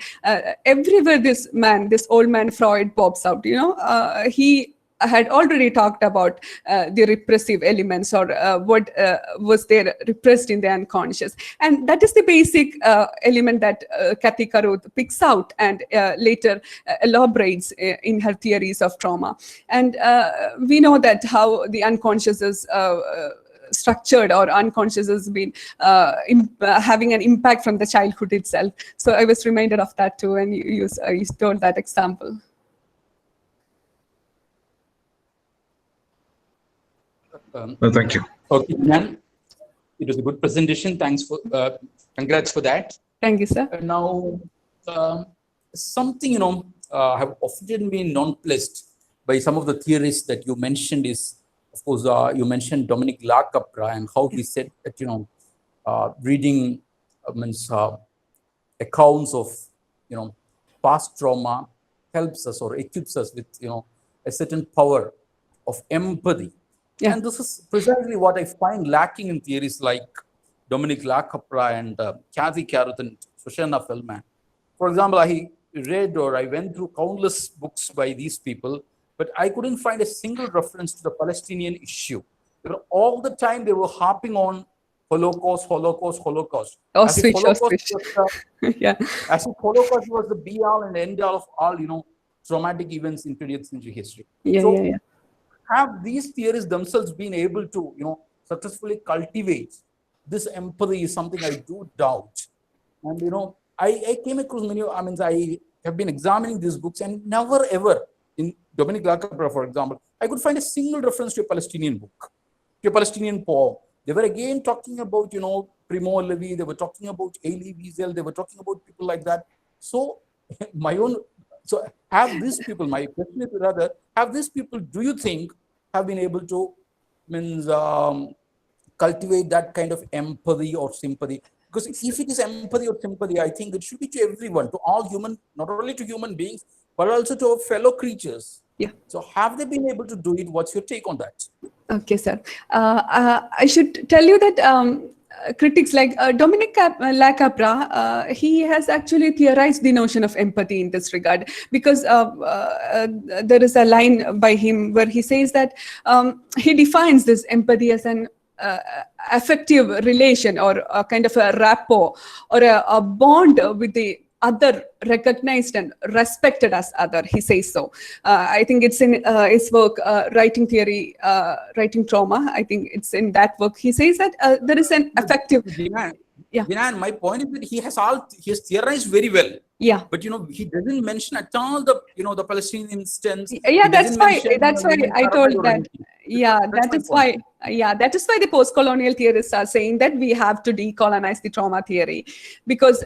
everywhere this old man Freud pops out. He had already talked about the repressive elements, or what was there repressed in the unconscious, and that is the basic element that Kathy Karuth picks out and later elaborates in her theories of trauma. And we know that how the unconscious is structured, or unconscious has been having an impact from the childhood itself. So I was reminded of that too, and you told that example. Well, thank you. Okay, Jinan, it was a good presentation. Thanks for, congrats for that. Thank you, sir. Now, something, have often been nonplussed by some of the theories that you mentioned is, of course, you mentioned Dominic Lacapra and how he said that, reading means accounts of, past trauma helps us or equips us with, a certain power of empathy. Yeah. And this is precisely what I find lacking in theories like Dominic Lacapra and Kathy Karuth and Susanna Feldman. For example, I went through countless books by these people, but I couldn't find a single reference to the Palestinian issue. All the time they were harping on Holocaust. As if Auschwitz. Yeah. As if Holocaust was the be all and end all of all, traumatic events in 20th century history. Yeah. Have these theories themselves been able to, successfully cultivate this empathy is something I do doubt. And, I came across many, I have been examining these books and never ever, in Dominic Lacapra, for example, I could find a single reference to a Palestinian book, to a Palestinian poem. They were again talking about, Primo Levi, they were talking about Elie Wiesel, they were talking about people like that. So have these people, my question is rather, have these people, do you think, have been able to cultivate that kind of empathy or sympathy? Because if it is empathy or sympathy, I think it should be to everyone, to all human, not only to human beings, but also to our fellow creatures. Yeah. So have they been able to do it? What's your take on that? Okay, sir. I should tell you that critics like Dominic Lacapra, he has actually theorized the notion of empathy in this regard, because there is a line by him where he says that he defines this empathy as an affective relation, or a kind of a rapport, or a bond with the other, recognized and respected as other, he says so. I think it's in his work, Writing Theory, Writing Trauma. I think it's in that work. He says that there is an affective... Jinan, my point is that he has theorized very well. Yeah. But he doesn't mention at all the the Palestinian instance. Yeah, that's why I told that. Yeah, that is why. Yeah, that is why the post-colonial theorists are saying that we have to decolonize the trauma theory, because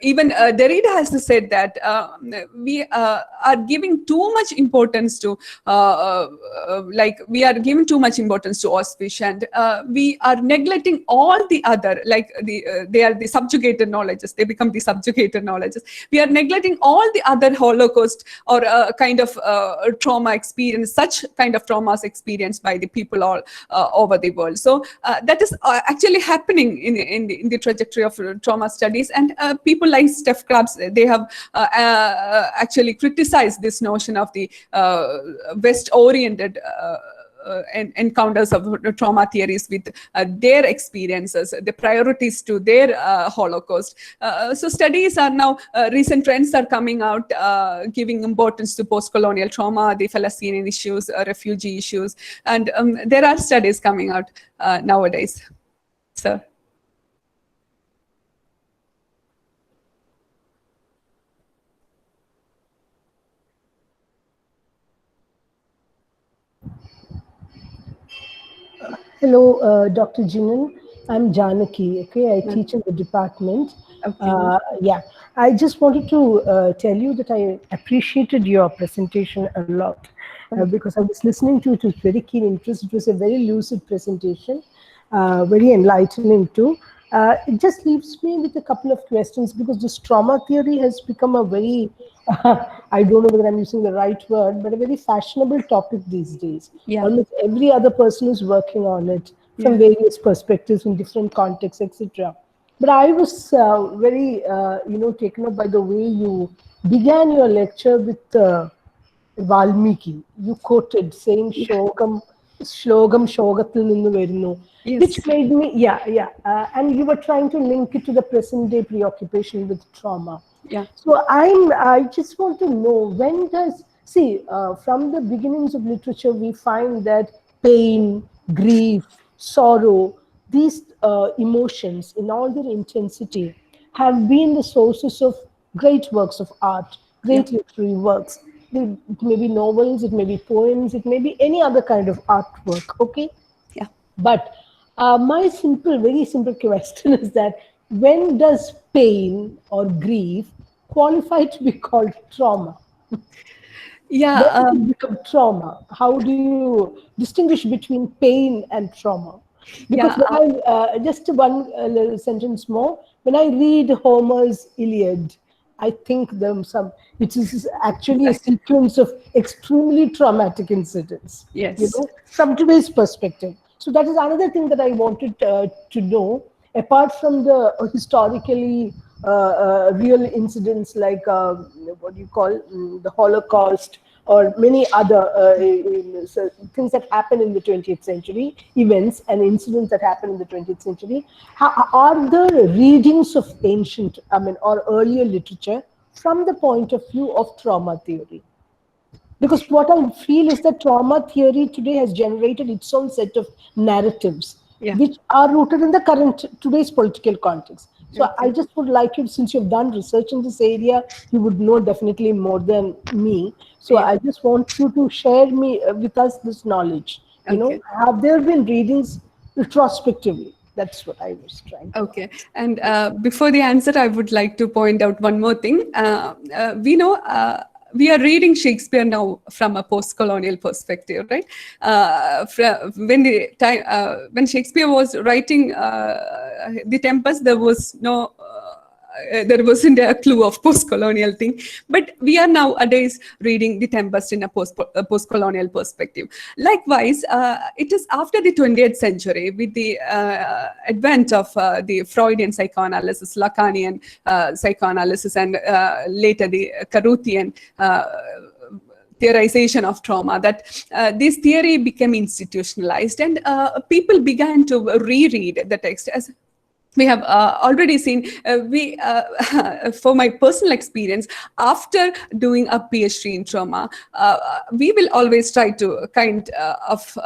even Derrida has said that we are giving too much importance to we are giving too much importance to Auschwitz, and we are neglecting all the other, like they are the subjugated knowledges. They become the subjugated knowledges. We are neglecting all the other Holocaust or kind of trauma experience, such kind of traumas experienced by the people all over the world. So that is actually happening in the trajectory of trauma studies, and people like Steph Krabs, they have actually criticized this notion of the West-oriented encounters of trauma theories with their experiences, the priorities to their Holocaust. So studies are now, recent trends are coming out, giving importance to post-colonial trauma, the Palestinian issues, refugee issues, and there are studies coming out nowadays. Sir. Hello, Dr. Jinan. I'm Janaki. Okay, I teach in the department. Okay. I just wanted to tell you that I appreciated your presentation a lot, because I was listening to it with very keen interest. It was a very lucid presentation, very enlightening too. It just leaves me with a couple of questions, because this trauma theory has become a very, I don't know whether I'm using the right word, but a very fashionable topic these days. Yeah. Almost every other person is working on it from various perspectives in different contexts, etc. But I was very, taken up by the way you began your lecture with Valmiki. You quoted saying Shogam Shogatil Ninnu Verunu, which made me, and you were trying to link it to the present day preoccupation with trauma. Yeah. So I just want to know, when does, from the beginnings of literature, we find that pain, grief, sorrow, these emotions in all their intensity have been the sources of great works of art, great literary works. It may be novels, it may be poems, it may be any other kind of artwork, okay? Yeah. But my very simple question is that, when does pain or grief qualify to be called trauma? Yeah. When does it become trauma? How do you distinguish between pain and trauma? Because when just one little sentence more, when I read Homer's Iliad, I think it is actually a sequence of extremely traumatic incidents. Yes. From today's perspective. So that is another thing that I wanted to know, apart from the historically real incidents like the Holocaust, or many other things that happen in the 20th century, events and incidents that happen in the 20th century. Are the readings of ancient, or earlier literature from the point of view of trauma theory? Because what I feel is that trauma theory today has generated its own set of narratives, which are rooted in the today's political context. So I just would like you, since you've done research in this area, you would know definitely more than me. So I just want you to share with us this knowledge. Have there been readings retrospectively? That's what I was trying to Okay. And before the answer, I would like to point out one more thing. We know we are reading Shakespeare now from a post-colonial perspective, right? When Shakespeare was writing The Tempest, there was no there wasn't a clue of post-colonial thing, but we are nowadays reading The Tempest in a post-colonial perspective. Likewise, it is after the 20th century, with the advent of the Freudian psychoanalysis, Lacanian psychoanalysis, and later the Caruthian theorization of trauma, that this theory became institutionalized, and people began to reread the text. As we have already seen, for my personal experience, after doing a PhD in trauma, we will always try to kind of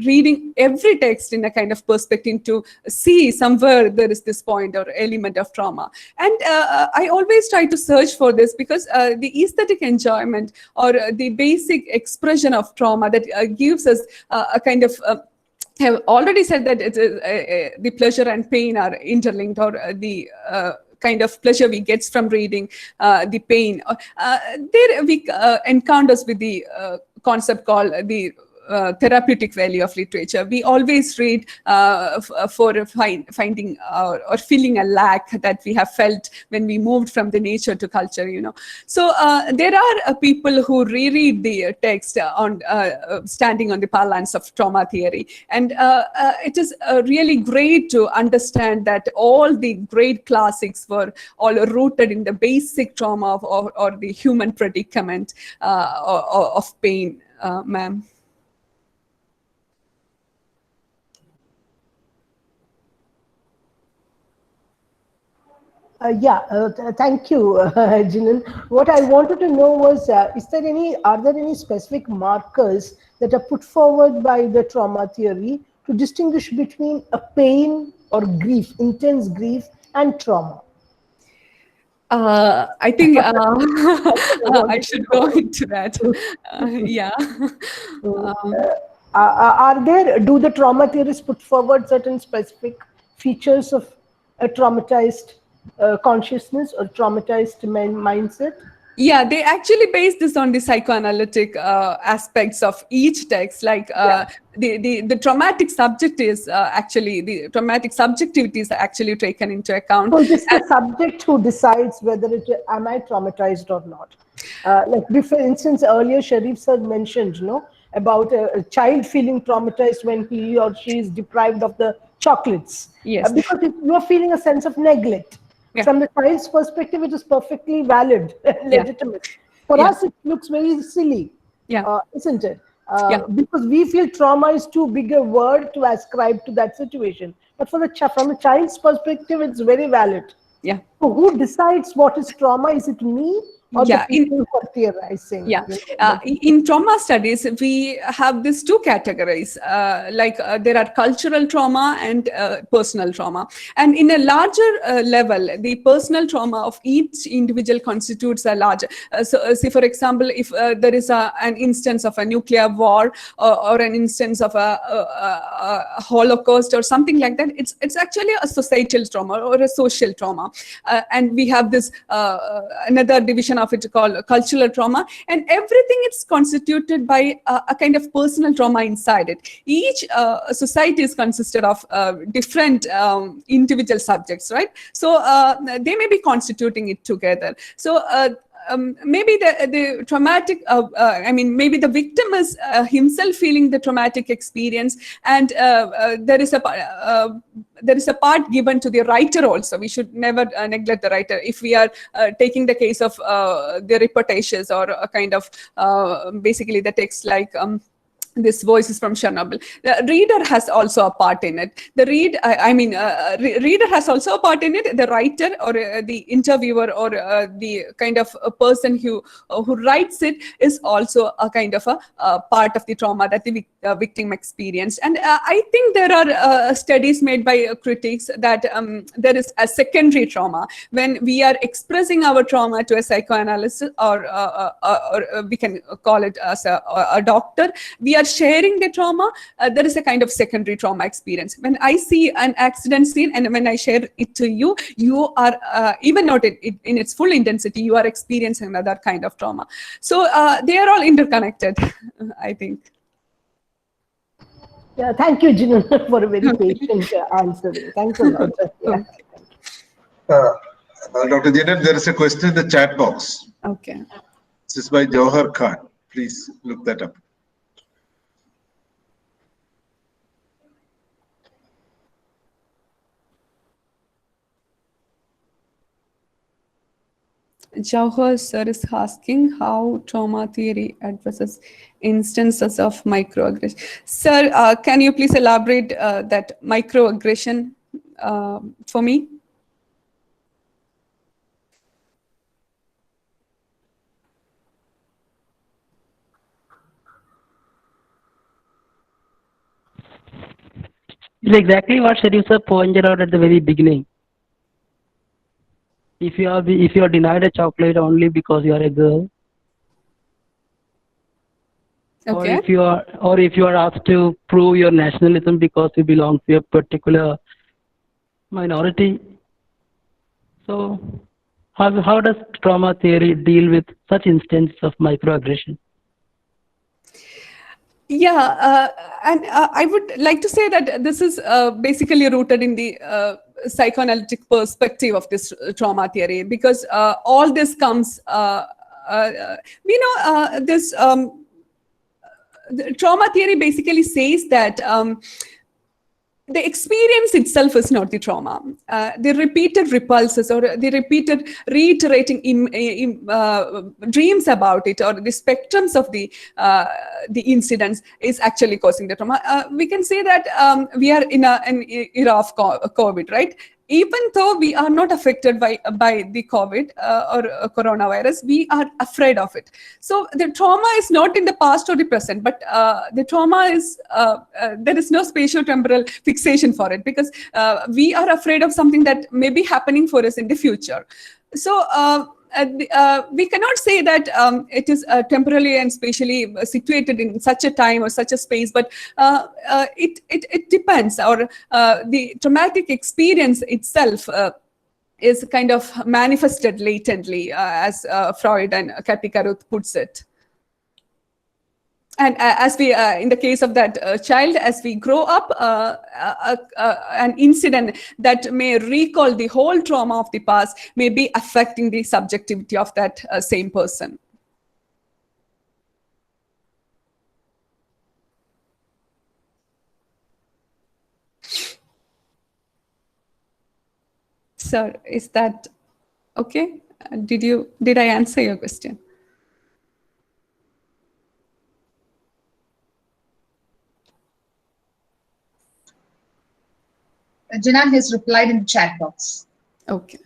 reading every text in a kind of perspective to see somewhere there is this point or element of trauma. And I always try to search for this, because the aesthetic enjoyment or the basic expression of trauma that gives us a kind of have already said that the pleasure and pain are interlinked, or the kind of pleasure we get from reading the pain. There we encounters with the concept called the therapeutic value of literature. We always read for finding or feeling a lack that we have felt when we moved from the nature to culture, So there are people who reread the text on standing on the parlance of trauma theory. And it is really great to understand that all the great classics were all rooted in the basic trauma or the human predicament of pain, ma'am. Thank you, Jinan. What I wanted to know was, are there any specific markers that are put forward by the trauma theory to distinguish between a pain or grief, intense grief, and trauma? I think I should go into that. Do the trauma theorists put forward certain specific features of a traumatized consciousness or traumatized mindset? Yeah, they actually base this on the psychoanalytic aspects of each text. Like the traumatic subject is actually, the traumatic subjectivity is actually taken into account. So it's the subject who decides whether am I traumatized or not. Like for instance, earlier Sharif sir mentioned, about a child feeling traumatized when he or she is deprived of the chocolates. Yes. Because you are feeling a sense of neglect. Yeah. From the child's perspective, it is perfectly valid and legitimate. For us, it looks very silly, isn't it? Because we feel trauma is too big a word to ascribe to that situation. But from a child's perspective, it's very valid. Yeah. So who decides what is trauma? Is it me or the people who are theorizing? Yeah. In trauma studies, we have these two categories. There are cultural trauma and personal trauma. And in a larger level, the personal trauma of each individual constitutes a larger. Say, for example, if there is an instance of a nuclear war or an instance of a Holocaust or something like that, it's actually a societal trauma or a social trauma. And we have this another division of it called cultural trauma, and everything is constituted by a kind of personal trauma inside it. Each society is consisted of different individual subjects, right? So they may be constituting it together. So maybe the traumatic, maybe the victim is himself feeling the traumatic experience, and there is a part given to the writer also. We should never neglect the writer. If we are taking the case of the reportages or a kind of basically the text like this voice is from Chernobyl. The reader has also a part in it. The reader has also a part in it. The writer or the interviewer or the kind of a person who writes it is also a kind of a part of the trauma that the victim experienced. And I think there are studies made by critics that there is a secondary trauma when we are expressing our trauma to a psychoanalyst or we can call it as a doctor. We are sharing the trauma. There is a kind of secondary trauma experience. When I see an accident scene and when I share it to you, you are even not in its full intensity, you are experiencing another kind of trauma. So they are all interconnected, I think. Yeah, thank you, Jinan, for a very patient answer. Thanks a lot. Yeah. Dr. Jinan, there is a question in the chat box. Okay. This is by Jawhar Khan. Please look that up. Jawhar sir is asking how trauma theory addresses instances of microaggression. Sir, can you please elaborate that microaggression for me? It's exactly what Sharif sir pointed out at the very beginning. If you are denied a chocolate only because you are a girl, okay, or if you are asked to prove your nationalism because you belong to a particular minority, so how does trauma theory deal with such instances of microaggression? Yeah, and I would like to say that this is basically rooted in the psychoanalytic perspective of this trauma theory, because all this comes, this the trauma theory basically says that the experience itself is not the trauma. The repeated repulses or the repeated reiterating dreams about it, or the spectrums of the incidents is actually causing the trauma. We can say that we are in an era of COVID, right? Even though we are not affected by the COVID or coronavirus, we are afraid of it. So the trauma is not in the past or the present, but the trauma is, there is no spatio-temporal fixation for it, because we are afraid of something that may be happening for us in the future. So we cannot say that it is temporally and spatially situated in such a time or such a space, but it depends, or the traumatic experience itself is kind of manifested latently, as Freud and Kakkuzhi puts it. And as we, in the case of that child, as we grow up, an incident that may recall the whole trauma of the past may be affecting the subjectivity of that same person. Sir, is that okay? Did I answer your question? Jinan has replied in the chat box. Okay.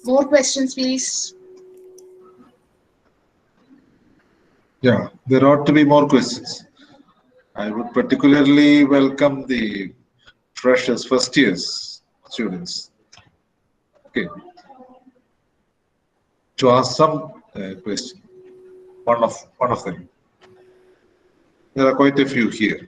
More questions, please. Yeah, there ought to be more questions. I would particularly welcome the freshers, first years students. Okay. To ask some question. One of them. There are quite a few here.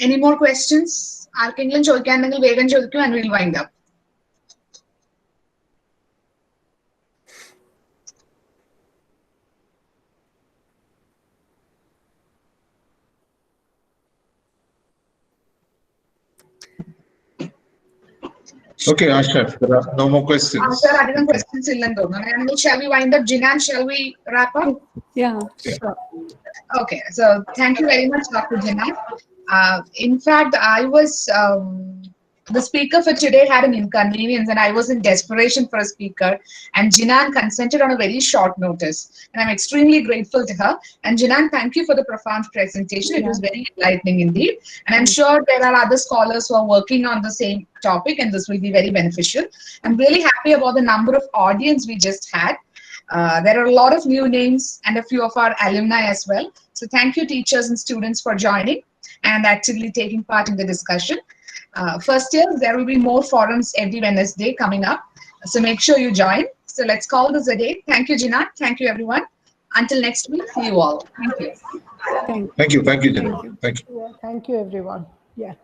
Any more questions? ആർക്കെങ്കിലും ചോദിക്കാണ്ടെങ്കിൽ വേഗം ചോദിക്കൂ and we'll wind up. Okay, Ashraf, there are no more questions. Sir, അധികം questions ഇല്ലെന്ന് തോന്നുന്നു. അങ്ങനെയാണെങ്കിൽ shall we wind up? Jinan, shall we wrap up? Yeah, sure. Okay, so thank you very much, Dr. Jinan. In fact, the speaker for today had an inconvenience and I was in desperation for a speaker, and Jinan consented on a very short notice. And I'm extremely grateful to her. And Jinan, thank you for the profound presentation. It was very enlightening indeed. And I'm sure there are other scholars who are working on the same topic and this will be very beneficial. I'm really happy about the number of audience we just had. There are a lot of new names and a few of our alumni as well. So thank you teachers and students for joining and actively taking part in the discussion. First year, there will be more forums every Wednesday coming up. So make sure you join. So let's call this a day. Thank you, Jinan. Thank you, everyone. Until next week, see you all. Thank you. Thank you, Jinan. Thank you. Yeah, thank you, everyone. Yeah.